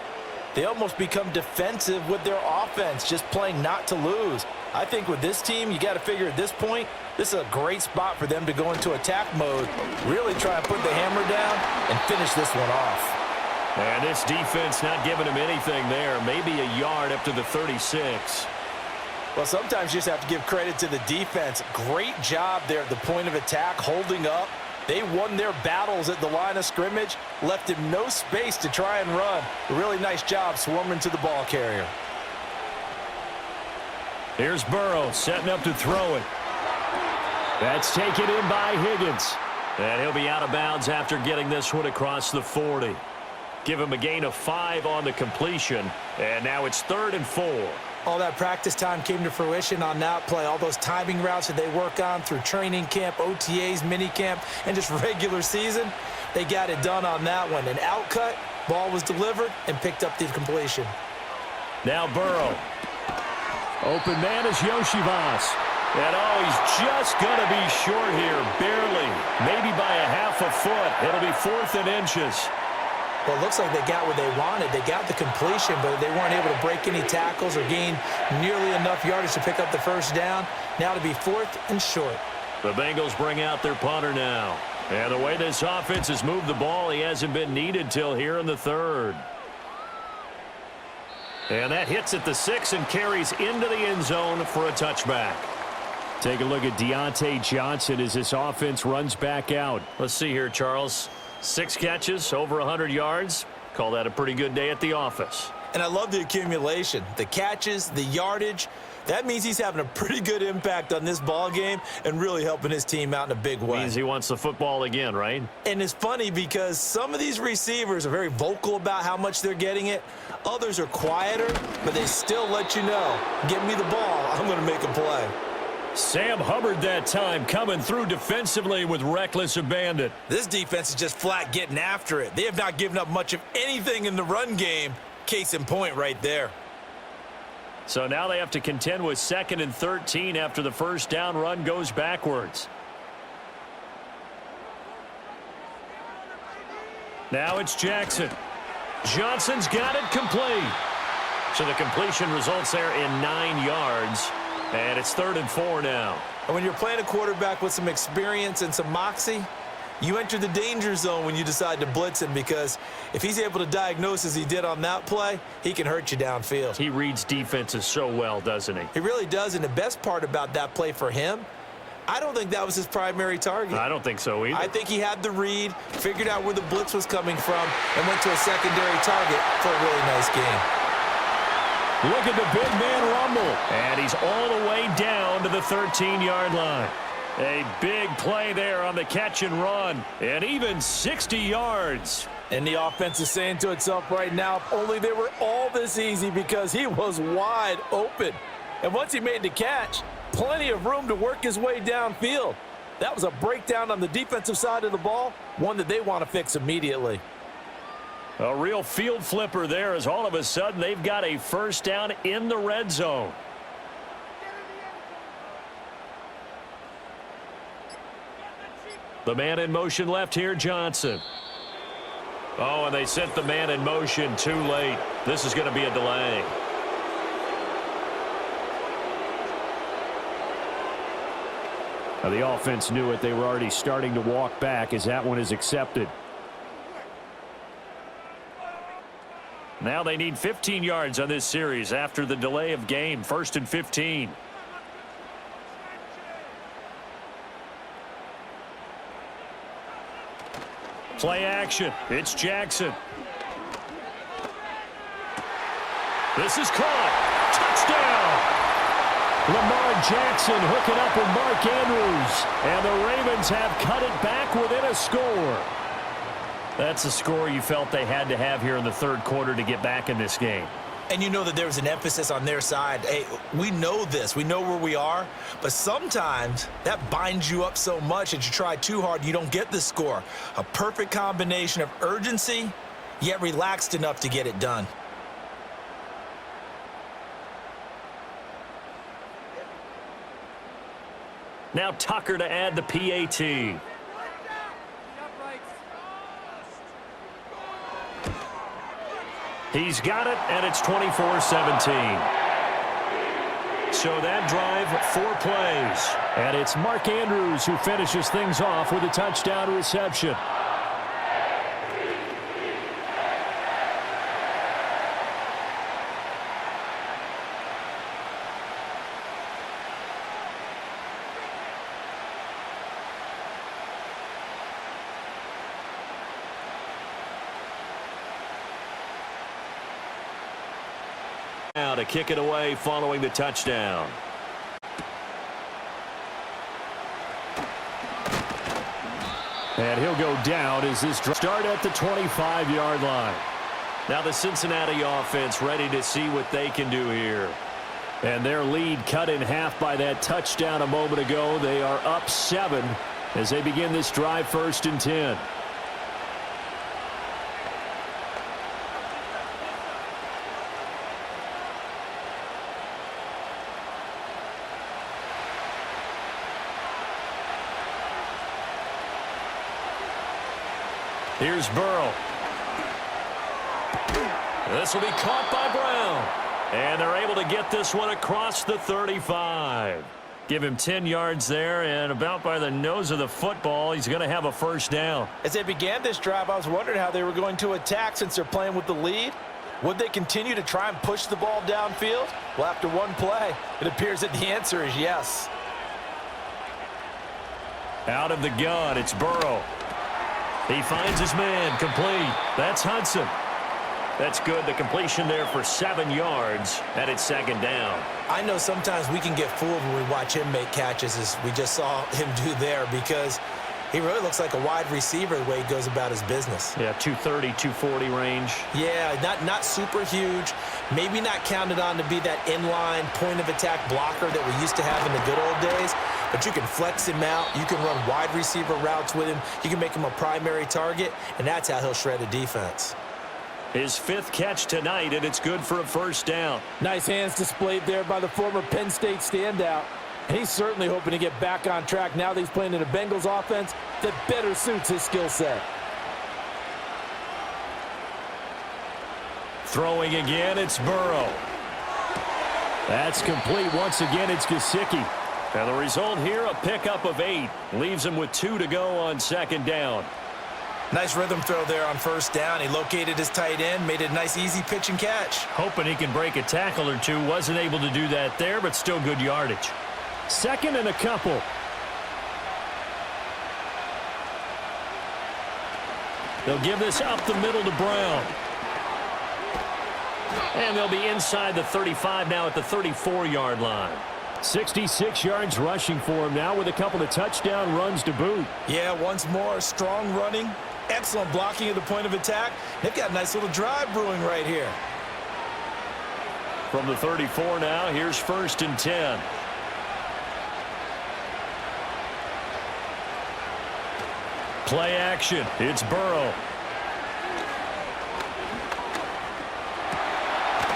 they almost become defensive with their offense, just playing not to lose. I think with this team, you got to figure at this point, this is a great spot for them to go into attack mode, really try and put the hammer down and finish this one off. And this defense not giving him anything there, maybe a yard up to the 36. Well, sometimes you just have to give credit to the defense. Great job there at the point of attack, holding up. They won their battles at the line of scrimmage, left him no space to try and run. A really nice job swarming to the ball carrier. Here's Burrow setting up to throw it. That's taken in by Higgins. And he'll be out of bounds after getting this one across the 40. Give him a gain of 5 on the completion. And now it's 3rd and 4. All that practice time came to fruition on that play. All those timing routes that they work on through training camp, OTAs, mini camp, and just regular season, they got it done on that one. An outcut, ball was delivered, and picked up the completion. Now Burrow. Open man is Yoshivas. And he's just going to be short here, barely. Maybe by a half a foot. It'll be 4th and inches. Well, it looks like they got what they wanted. They got the completion, but they weren't able to break any tackles or gain nearly enough yardage to pick up the first down. Now to be 4th and short. The Bengals bring out their punter now. And the way this offense has moved the ball, he hasn't been needed till here in the 3rd. And that hits at the 6 and carries into the end zone for a touchback. Take a look at Deontay Johnson as this offense runs back out. Let's see here, Charles. 6 catches, over 100 yards. Call that a pretty good day at the office. And I love the accumulation, the catches, the yardage. That means he's having a pretty good impact on this ball game and really helping his team out in a big way. Means he wants the football again, right? And it's funny because some of these receivers are very vocal about how much they're getting it. Others are quieter, but they still let you know, give me the ball, I'm going to make a play. Sam Hubbard that time coming through defensively with reckless abandon. This defense is just flat getting after it. They have not given up much of anything in the run game. Case in point right there. So now they have to contend with 2nd and 13 after the first down run goes backwards. Now it's Jackson. Johnson's got it complete. So the completion results there in 9 yards. And it's 3rd and 4 now. And when you're playing a quarterback with some experience and some moxie, you enter the danger zone when you decide to blitz him, because if he's able to diagnose as he did on that play, he can hurt you downfield. He reads defenses so well, doesn't he? He really does, and the best part about that play for him, I don't think that was his primary target. I don't think so either. I think he had the read, figured out where the blitz was coming from, and went to a secondary target for a really nice game. Look at the big man rumble. And he's all the way down to the 13-yard line. A big play there on the catch and run. And even 60 yards. And the offense is saying to itself right now, if only they were all this easy, because he was wide open. And once he made the catch, plenty of room to work his way downfield. That was a breakdown on the defensive side of the ball, one that they want to fix immediately. A real field flipper there, as all of a sudden they've got a first down in the red zone. The man in motion left here, Johnson. Oh, and they sent the man in motion too late. This is going to be a delay. Now the offense knew it. They were already starting to walk back as that one is accepted. Now they need 15 yards on this series after the delay of game. 1st and 15. Play action. It's Jackson. This is caught. Touchdown. Lamar Jackson hooking up with Mark Andrews. And the Ravens have cut it back within a score. That's a score you felt they had to have here in the 3rd quarter to get back in this game. And you know that there's an emphasis on their side. Hey, we know this. We know where we are. But sometimes that binds you up so much that you try too hard, you don't get the score. A perfect combination of urgency, yet relaxed enough to get it done. Now Tucker to add the PAT. He's got it, and it's 24-17. So that drive, 4 plays. And it's Mark Andrews who finishes things off with a touchdown reception. Now to kick it away following the touchdown. And he'll go down as this start at the 25-yard line. Now the Cincinnati offense ready to see what they can do here. And their lead cut in half by that touchdown a moment ago. They are up 7 as they begin this drive 1st and 10. Here's Burrow. This will be caught by Brown. And they're able to get this one across the 35. Give him 10 yards there, and about by the nose of the football, he's going to have a first down. As they began this drive, I was wondering how they were going to attack since they're playing with the lead. Would they continue to try and push the ball downfield? Well, after one play, it appears that the answer is yes. Out of the gun, it's Burrow. He finds his man, complete. That's Hudson. That's good. The completion there for 7 yards, and it's 2nd down. I know sometimes we can get fooled when we watch him make catches, as we just saw him do there, because he really looks like a wide receiver the way he goes about his business. Yeah, 230, 240 range. Yeah, not super huge. Maybe not counted on to be that inline point-of-attack blocker that we used to have in the good old days. But you can flex him out. You can run wide receiver routes with him. You can make him a primary target, and that's how he'll shred a defense. His 5th catch tonight, and it's good for a first down. Nice hands displayed there by the former Penn State standout. And he's certainly hoping to get back on track now that he's playing in a Bengals offense that better suits his skill set. Throwing again, it's Burrow. That's complete. Once again, it's Gesicki. And the result here, a pickup of 8. Leaves him with 2 to go on 2nd down. Nice rhythm throw there on 1st down. He located his tight end, made it a nice easy pitch and catch. Hoping he can break a tackle or two. Wasn't able to do that there, but still good yardage. 2nd and a couple. They'll give this up the middle to Brown. And they'll be inside the 35 now at the 34-yard line. 66 yards rushing for him now with a couple of touchdown runs to boot. Yeah, once more, strong running, excellent blocking at the point of attack. They've got a nice little drive brewing right here. From the 34 now, here's 1st and 10. Play action. It's Burrow.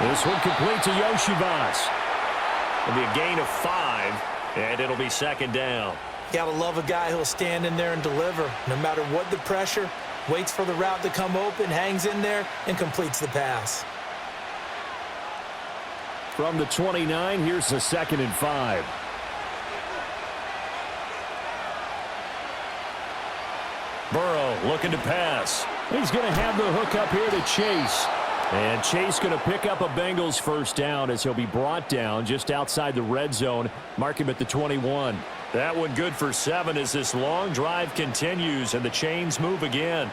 This one complete to Yoshivas. It'll be a gain of 5, and it'll be 2nd down. Gotta love a guy who'll stand in there and deliver. No matter what the pressure, waits for the route to come open, hangs in there, and completes the pass. From the 29, here's the 2nd and 5. Burrow looking to pass. He's going to have the hook up here to Chase. And Chase going to pick up a Bengals first down as he'll be brought down just outside the red zone. Mark him at the 21. That one good for 7 as this long drive continues and the chains move again.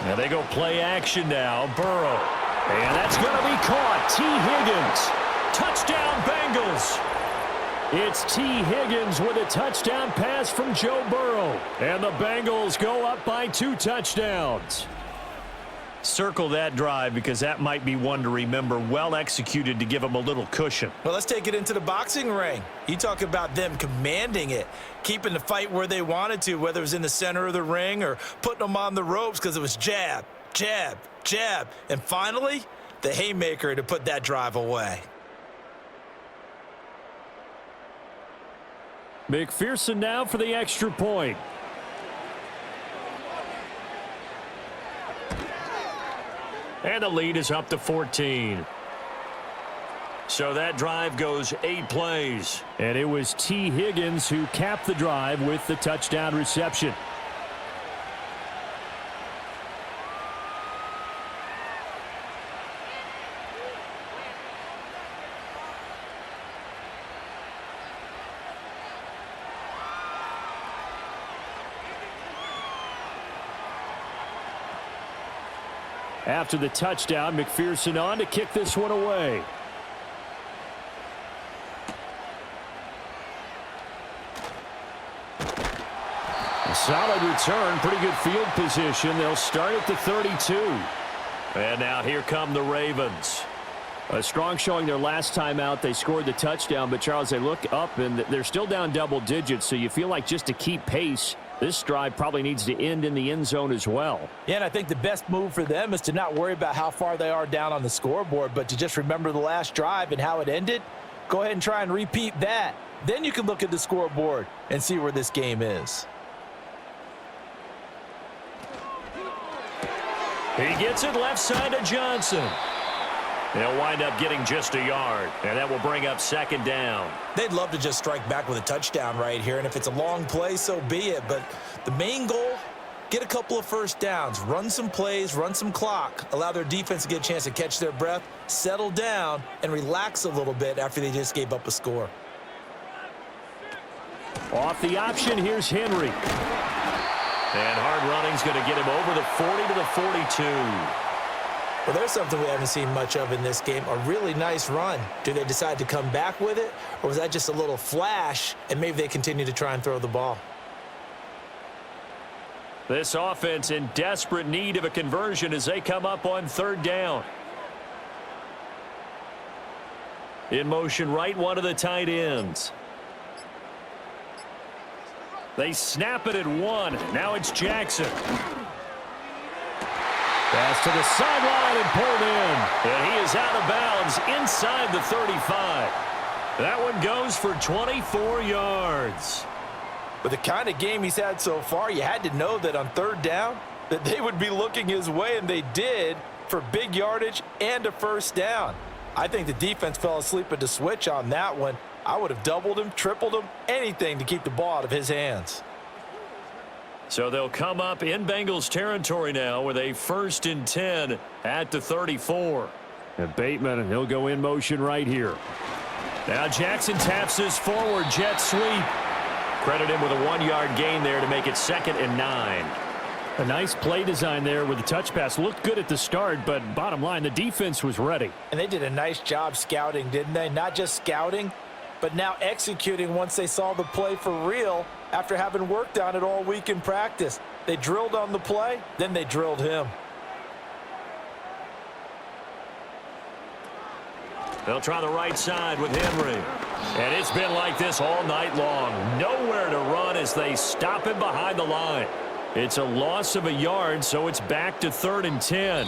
And they go play action now. Burrow. And that's going to be caught. T. Higgins. Touchdown, Bengals. It's T. Higgins with a touchdown pass from Joe Burrow. And the Bengals go up by 2 touchdowns. Circle that drive because that might be one to remember. Well executed to give them a little cushion. Well, let's take it into the boxing ring. You talk about them commanding it, keeping the fight where they wanted to, whether it was in the center of the ring or putting them on the ropes because it was jab, jab, jab. And finally, the haymaker to put that drive away. McPherson now for the extra point. And the lead is up to 14. So that drive goes 8 plays. And it was T. Higgins who capped the drive with the touchdown reception. After the touchdown, McPherson on to kick this one away. A solid return, pretty good field position. They'll start at the 32. And now here come the Ravens. A strong showing their last time out. They scored the touchdown, but Charles, they look up and they're still down double digits, so you feel like just to keep pace, this drive probably needs to end in the end zone as well. Yeah, and I think the best move for them is to not worry about how far they are down on the scoreboard, but to just remember the last drive and how it ended. Go ahead and try and repeat that. Then you can look at the scoreboard and see where this game is. He gets it left side to Johnson. They'll wind up getting just a yard, and that will bring up second down. They'd love to just strike back with a touchdown right here, and if it's a long play, so be it. But the main goal, get a couple of first downs, run some plays, run some clock, allow their defense to get a chance to catch their breath, settle down, and relax a little bit after they just gave up a score. Off the option, here's Henry. And hard running's going to get him over the 40 to the 42. Well, there's something we haven't seen much of in this game, a really nice run. Do they decide to come back with it, or was that just a little flash, and maybe they continue to try and throw the ball? This offense in desperate need of a conversion as they come up on third down. In motion right, one of the tight ends. They snap it at 1. Now it's Jackson. Pass to the sideline and pulled in. And he is out of bounds inside the 35. That one goes for 24 yards. With the kind of game he's had so far, you had to know that on third down that they would be looking his way, and they did, for big yardage and a first down. I think the defense fell asleep at the switch on that one. I would have doubled him, tripled him, anything to keep the ball out of his hands. So they'll come up in Bengals territory now with a 1st and 10 at the 34. And Bateman, he'll go in motion right here. Now Jackson taps his forward jet sweep. Credit him with a 1-yard gain there to make it 2nd and 9. A nice play design there with the touch pass. Looked good at the start, but bottom line, the defense was ready. And they did a nice job scouting, didn't they? Not just scouting, but now executing once they saw the play for real after having worked on it all week in practice. They drilled on the play, then they drilled him. They'll try the right side with Henry. And it's been like this all night long. Nowhere to run as they stop him behind the line. It's a loss of a yard, so it's back to 3rd and 10.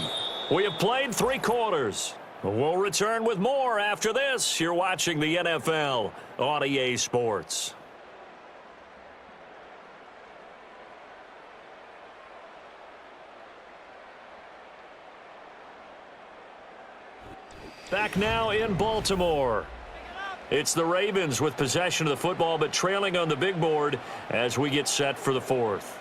We have played 3 quarters. We'll return with more after this. You're watching the NFL on EA Sports. Back now in Baltimore. It's the Ravens with possession of the football, but trailing on the big board as we get set for the 4th.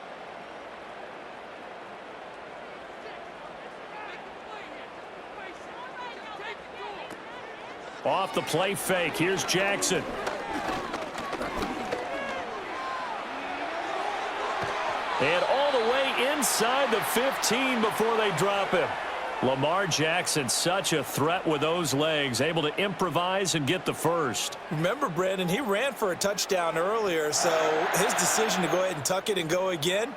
Off the play fake. Here's Jackson. And all the way inside the 15 before they drop him. Lamar Jackson, such a threat with those legs, able to improvise and get the first. Remember, Brandon, he ran for a touchdown earlier, so his decision to go ahead and tuck it and go again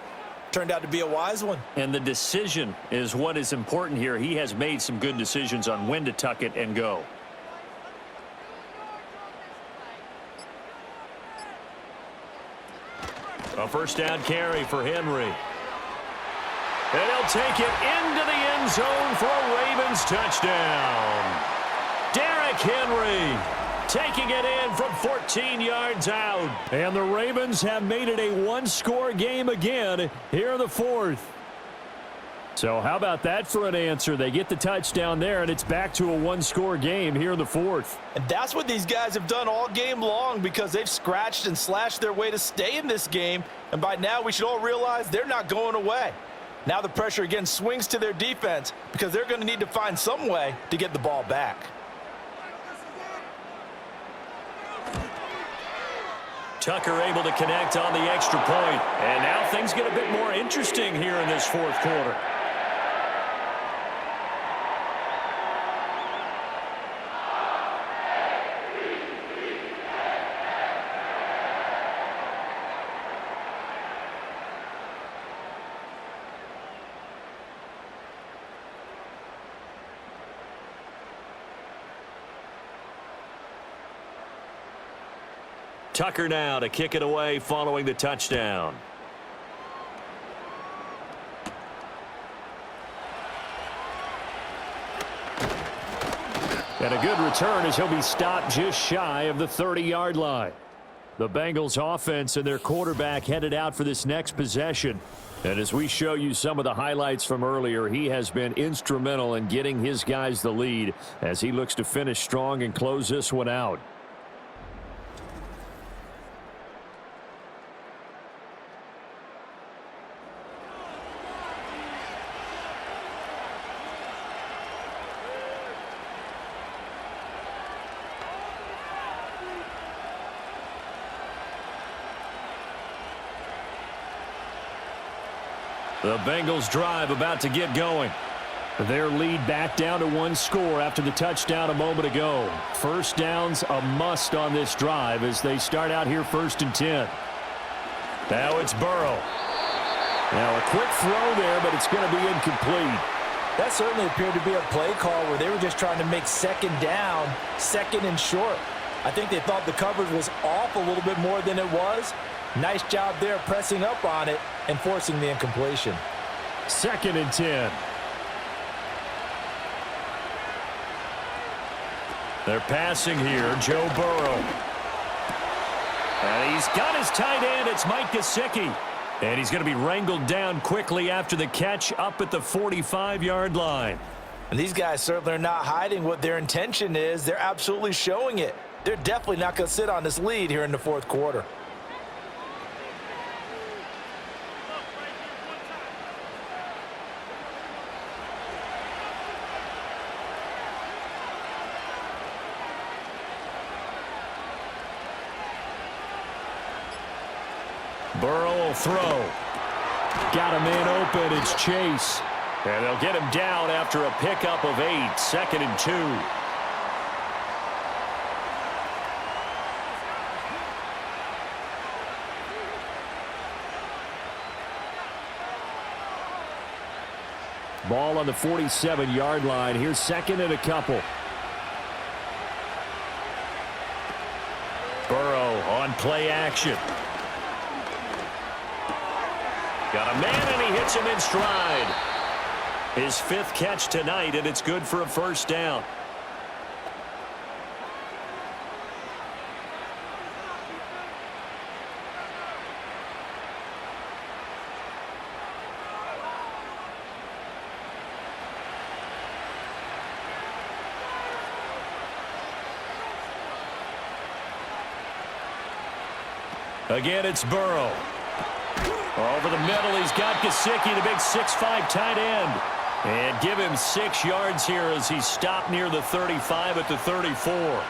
turned out to be a wise one. And the decision is what is important here. He has made some good decisions on when to tuck it and go. A first down carry for Henry. And he'll take it into the end zone for a Ravens touchdown. Derrick Henry taking it in from 14 yards out. And the Ravens have made it a one-score game again here in the fourth. So how about that for an answer? They get the touchdown there, and it's back to a one-score game here in the fourth. And that's what these guys have done all game long because they've scratched and slashed their way to stay in this game. And by now, we should all realize they're not going away. Now the pressure again swings to their defense because they're going to need to find some way to get the ball back. Tucker able to connect on the extra point. And now things get a bit more interesting here in this fourth quarter. Tucker now to kick it away following the touchdown. And a good return as he'll be stopped just shy of the 30-yard line. The Bengals offense and their quarterback headed out for this next possession. And as we show you some of the highlights from earlier, he has been instrumental in getting his guys the lead as he looks to finish strong and close this one out. The Bengals drive about to get going. Their lead back down to one score after the touchdown a moment ago. First down's a must on this drive as they start out here 1st and 10. Now it's Burrow. Now a quick throw there, but it's going to be incomplete. That certainly appeared to be a play call where they were just trying to make second down, second and short. I think they thought the coverage was off a little bit more than it was. Nice job there pressing up on it and forcing the incompletion. 2nd and 10. They're passing here, Joe Burrow. And he's got his tight end. It's Mike Gesicki. And he's going to be wrangled down quickly after the catch up at the 45-yard line. And these guys certainly are not hiding what their intention is. They're absolutely showing it. They're definitely not going to sit on this lead here in the fourth quarter. Burrow will throw. Got a man open. It's Chase. And they'll get him down after a pickup of 8. 2nd and 2. Ball on the 47-yard line. Here's 2nd and a couple. Burrow on play action. Got a man, and he hits him in stride. His 5th catch tonight, and it's good for a first down. Again, it's Burrow. Over the middle, he's got Gesicki, the big 6'5" tight end. And give him 6 yards here as he's stopped near the 35 at the 34.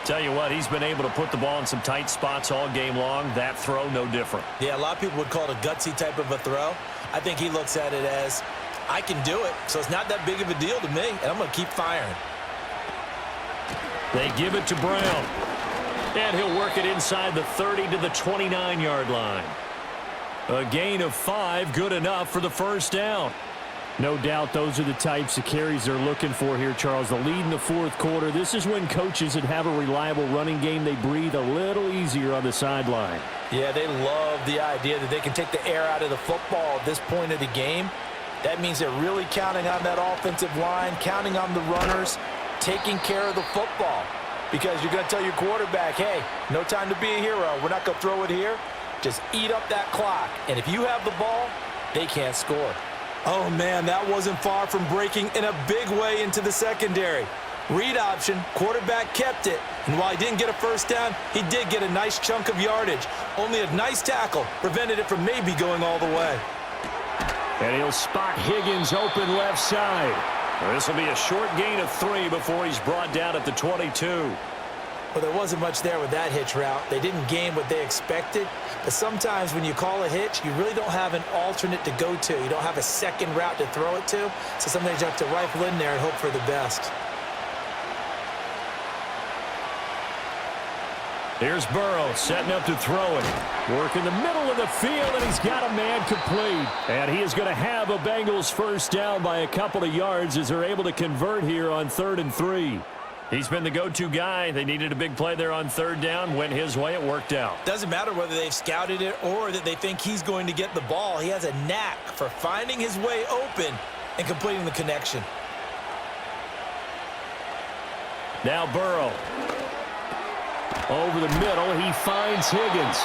Tell you what, he's been able to put the ball in some tight spots all game long. That throw, no different. Yeah, a lot of people would call it a gutsy type of a throw. I think he looks at it as I can do it, so it's not that big of a deal to me, and I'm going to keep firing. They give it to Brown. And he'll work it inside the 30 to the 29-yard line. A gain of 5, good enough for the first down. No doubt those are the types of carries they're looking for here, Charles. The lead in the fourth quarter. This is when coaches that have a reliable running game, they breathe a little easier on the sideline. Yeah, they love the idea that they can take the air out of the football at this point of the game. That means they're really counting on that offensive line, counting on the runners, taking care of the football. Because you're going to tell your quarterback, hey, no time to be a hero. We're not going to throw it here. Just eat up that clock. And if you have the ball, they can't score. Oh, man, that wasn't far from breaking in a big way into the secondary. Read option, quarterback kept it. And while he didn't get a first down, he did get a nice chunk of yardage. Only a nice tackle prevented it from maybe going all the way. And he'll spot Higgins open left side. This will be a short gain of 3 before he's brought down at the 22. Well, there wasn't much there with that hitch route. They didn't gain what they expected. But sometimes when you call a hitch, you really don't have an alternate to go to. You don't have a second route to throw it to. So sometimes you have to rifle in there and hope for the best. Here's Burrow setting up to throw it. Work in the middle of the field, and he's got a man complete. And he is going to have a Bengals first down by a couple of yards as they're able to convert here on 3rd and 3. He's been the go-to guy. They needed a big play there on 3rd down. Went his way. It worked out. Doesn't matter whether they've scouted it or that they think he's going to get the ball. He has a knack for finding his way open and completing the connection. Now Burrow. Over the middle, he finds Higgins.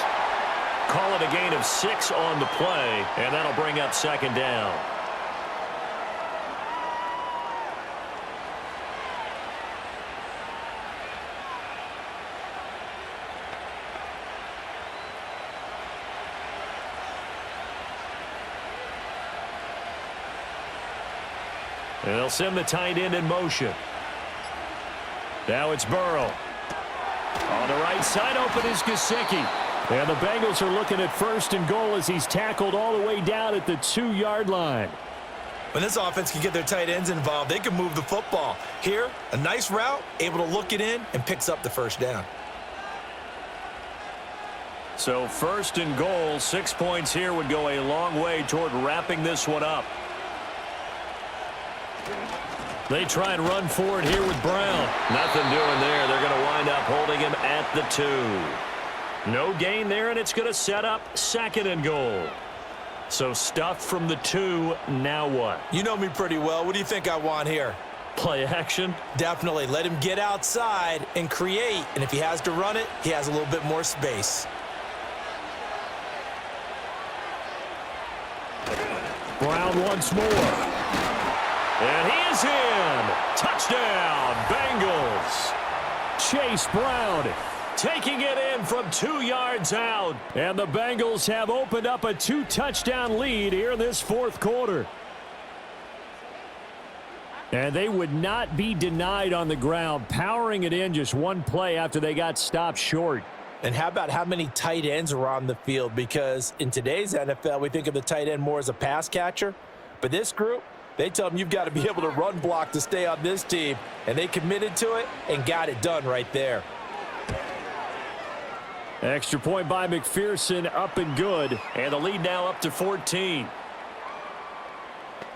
Call it a gain of 6 on the play, and that'll bring up 2nd down. And they'll send the tight end in motion. Now it's Burrow. On the right side, open is Gesicki. And the Bengals are looking at 1st and goal as he's tackled all the way down at the 2-yard line. When this offense can get their tight ends involved, they can move the football. Here, a nice route, able to look it in, and picks up the first down. So 1st and goal, 6 points here would go a long way toward wrapping this one up. They try and run forward here with Brown. Nothing doing there. They're going to wind up holding him at the 2. No gain there, and it's going to set up 2nd and goal. So stuff from the 2. Now what? You know me pretty well. What do you think I want here? Play action? Definitely. Let him get outside and create. And if he has to run it, he has a little bit more space. Brown once more. And he is in. Touchdown, Bengals. Chase Brown taking it in from 2 yards out. And the Bengals have opened up a 2-touchdown lead here in this 4th quarter. And they would not be denied on the ground, powering it in just one play after they got stopped short. And how about how many tight ends are on the field? Because in today's NFL, we think of the tight end more as a pass catcher. But this group, they tell them you've got to be able to run block to stay on this team. And they committed to it and got it done right there. Extra point by McPherson, up and good. And the lead now up to 14.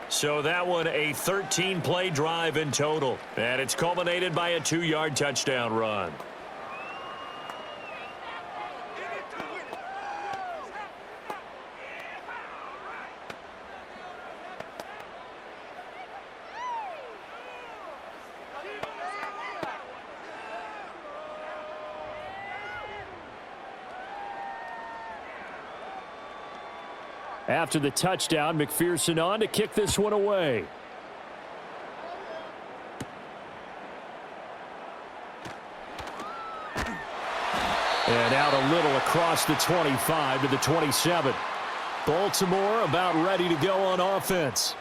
So that one a 13-play drive in total. And it's culminated by a 2-yard touchdown run. After the touchdown, McPherson on to kick this one away. And out a little across the 25 to the 27. Baltimore about ready to go on offense.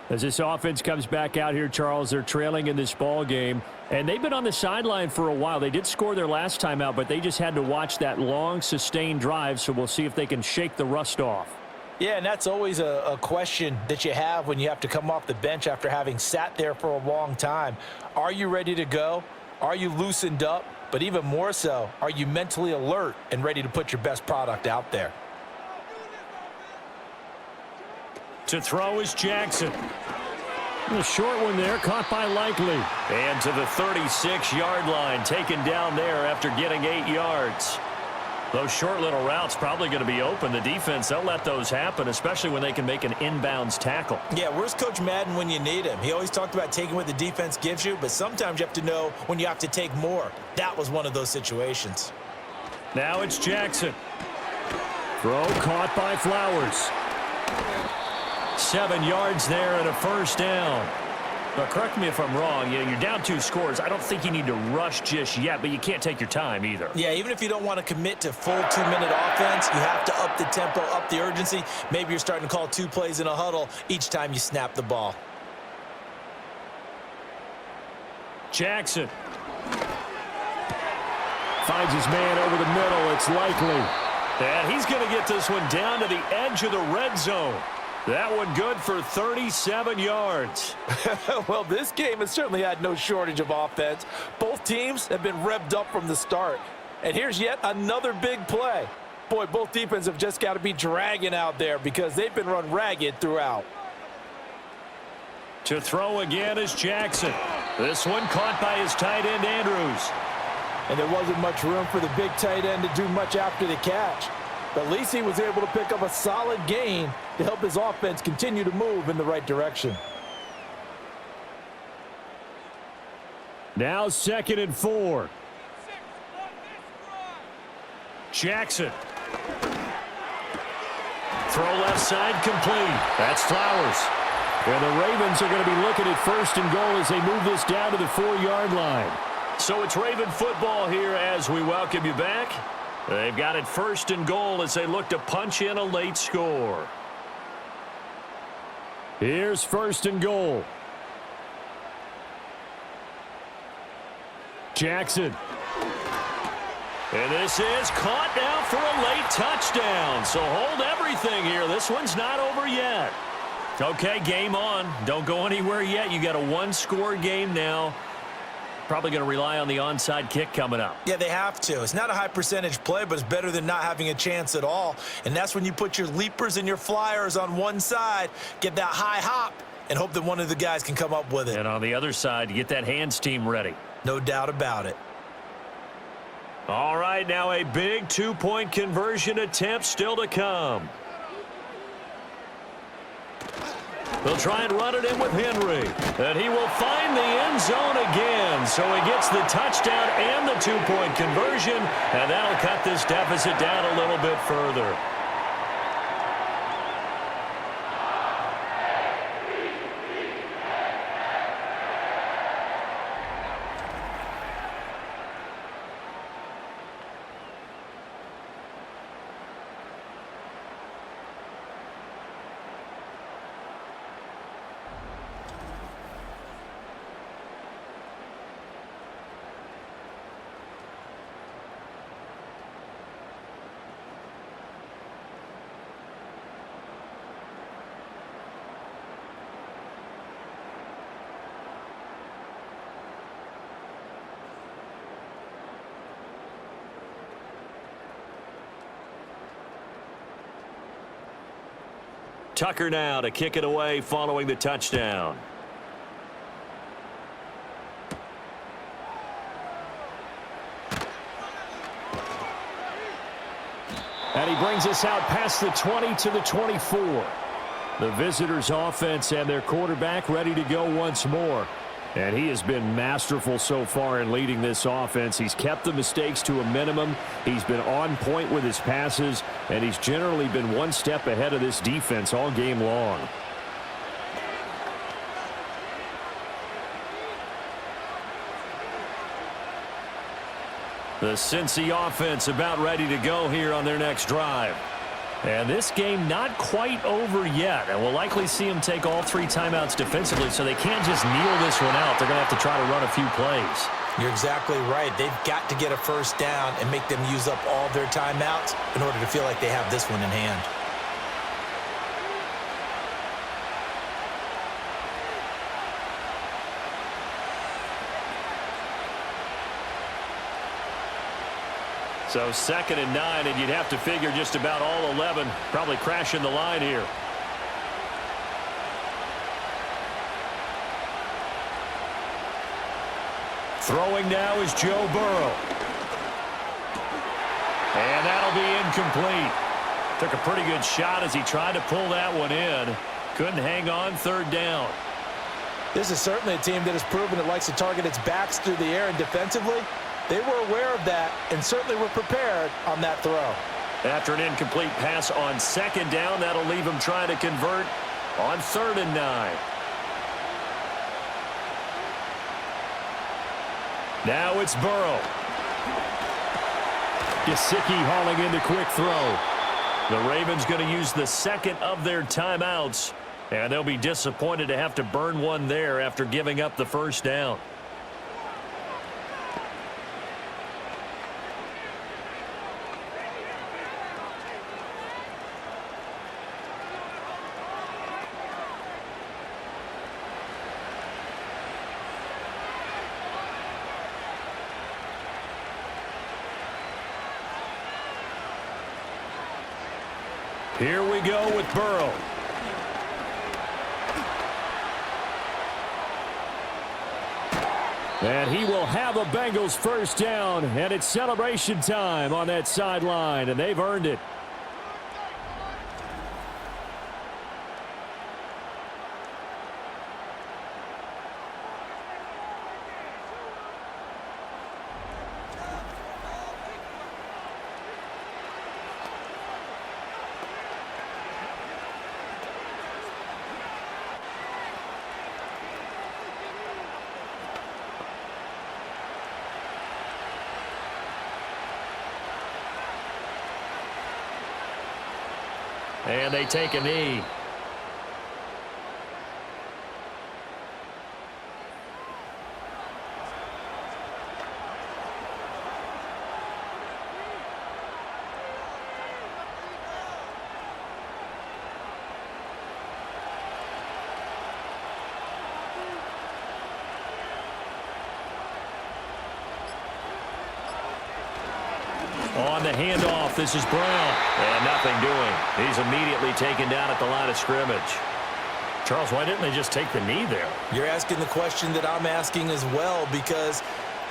As this offense comes back out here, Charles, they're trailing in this ball game. And they've been on the sideline for a while. They did score their last time out, but they just had to watch that long, sustained drive, so we'll see if they can shake the rust off. Yeah, and that's always a question that you have when you have to come off the bench after having sat there for a long time. Are you ready to go? Are you loosened up? But even more so, are you mentally alert and ready to put your best product out there? To throw is Jackson. The short one there, caught by Likely. And to the 36-yard line, taken down there after getting 8 yards. Those short little routes probably going to be open. The defense, they'll let those happen, especially when they can make an inbounds tackle. Yeah, where's Coach Madden when you need him? He always talked about taking what the defense gives you, but sometimes you have to know when you have to take more. That was one of those situations. Now it's Jackson. Throw caught by Flowers. 7 yards there and a first down. But correct me if I'm wrong, you're down 2 scores. I don't think you need to rush just yet, but you can't take your time either. Yeah, even if you don't want to commit to full 2-minute offense, you have to up the tempo, up the urgency. Maybe you're starting to call 2 plays in a huddle each time you snap the ball. Jackson. Finds his man over the middle. It's Likely. And he's going to get this one down to the edge of the red zone. That one good for 37 yards. Well, this game has certainly had no shortage of offense. Both teams have been revved up from the start. And here's yet another big play. Boy, both defenses have just got to be dragging out there because they've been run ragged throughout. To throw again is Jackson. This one caught by his tight end, Andrews. And there wasn't much room for the big tight end to do much after the catch. But at least he was able to pick up a solid gain to help his offense continue to move in the right direction. Now 2nd and 4. Jackson. Throw left side complete. That's Flowers. And the Ravens are going to be looking at 1st and goal as they move this down to the 4-yard line. So it's Raven football here as we welcome you back. They've got it 1st and goal as they look to punch in a late score. Here's 1st and goal. Jackson. And this is caught now for a late touchdown. So hold everything here. This one's not over yet. Okay, game on. Don't go anywhere yet. You got a 1-score game now. Probably going to rely on the onside kick coming up. Yeah, they have to. It's not a high percentage play, but it's better than not having a chance at all. And that's when you put your leapers and your flyers on one side, get that high hop, and hope that one of the guys can come up with it. And on the other side, get that hands team ready. No doubt about it. All right, now a big 2-point conversion attempt still to come. They'll try and run it in with Henry. And he will find the end zone again. So he gets the touchdown and the 2-point conversion. And that'll cut this deficit down a little bit further. Tucker now to kick it away following the touchdown. And he brings us out past the 20 to the 24. The visitors' offense and their quarterback ready to go once more. And he has been masterful so far in leading this offense. He's kept the mistakes to a minimum. He's been on point with his passes, and he's generally been one step ahead of this defense all game long. The Cincy offense about ready to go here on their next drive. And this game not quite over yet. And we'll likely see them take all 3 timeouts defensively, so they can't just kneel this one out. They're going to have to try to run a few plays. You're exactly right. They've got to get a first down and make them use up all their timeouts in order to feel like they have this one in hand. So 2nd and 9, and you'd have to figure just about all 11 probably crashing the line here. Throwing now is Joe Burrow. And that'll be incomplete. Took a pretty good shot as he tried to pull that one in. Couldn't hang on, 3rd down. This is certainly a team that has proven it likes to target its backs through the air, and defensively, they were aware of that and certainly were prepared on that throw. After an incomplete pass on 2nd down, that'll leave him trying to convert on 3rd and 9. Now it's Burrow. Gesicki hauling in the quick throw. The Ravens going to use the 2nd of their timeouts, and they'll be disappointed to have to burn one there after giving up the 1st down. Here we go with Burrow. And he will have a Bengals 1st down, and it's celebration time on that sideline, and they've earned it. And they take a knee. On the handoff, this is Brown. And nothing doing. He's immediately taken down at the line of scrimmage. Charles, why didn't they just take the knee there? You're asking the question that I'm asking as well, because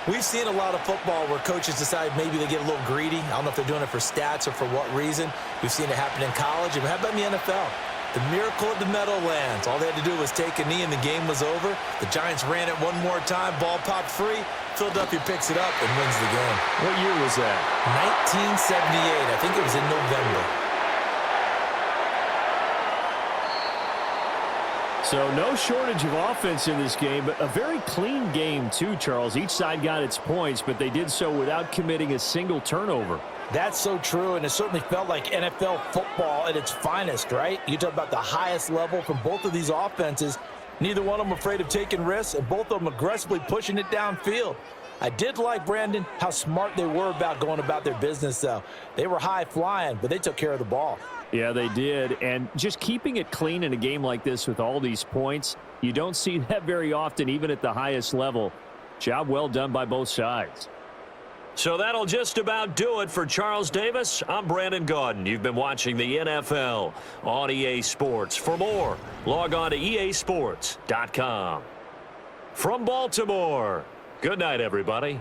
we've seen a lot of football where coaches decide maybe they get a little greedy. I don't know if they're doing it for stats or for what reason. We've seen it happen in college. And how about in the NFL? The miracle of the Meadowlands. All they had to do was take a knee and the game was over. The Giants ran it one more time. Ball popped free. Philadelphia picks it up and wins the game. What year was that? 1978. I think it was in November. So no shortage of offense in this game, but a very clean game too, Charles. Each side got its points, but they did so without committing a single turnover. That's so true, and it certainly felt like NFL football at its finest, right? You talk about the highest level from both of these offenses. Neither one of them afraid of taking risks, and both of them aggressively pushing it downfield. I did like, Brandon, how smart they were about going about their business, though. They were high-flying, but they took care of the ball. Yeah, they did, and just keeping it clean in a game like this with all these points, you don't see that very often, even at the highest level. Job well done by both sides. So that'll just about do it for Charles Davis. I'm Brandon Gaudin. You've been watching the NFL on EA Sports. For more, log on to easports.com. From Baltimore, good night, everybody.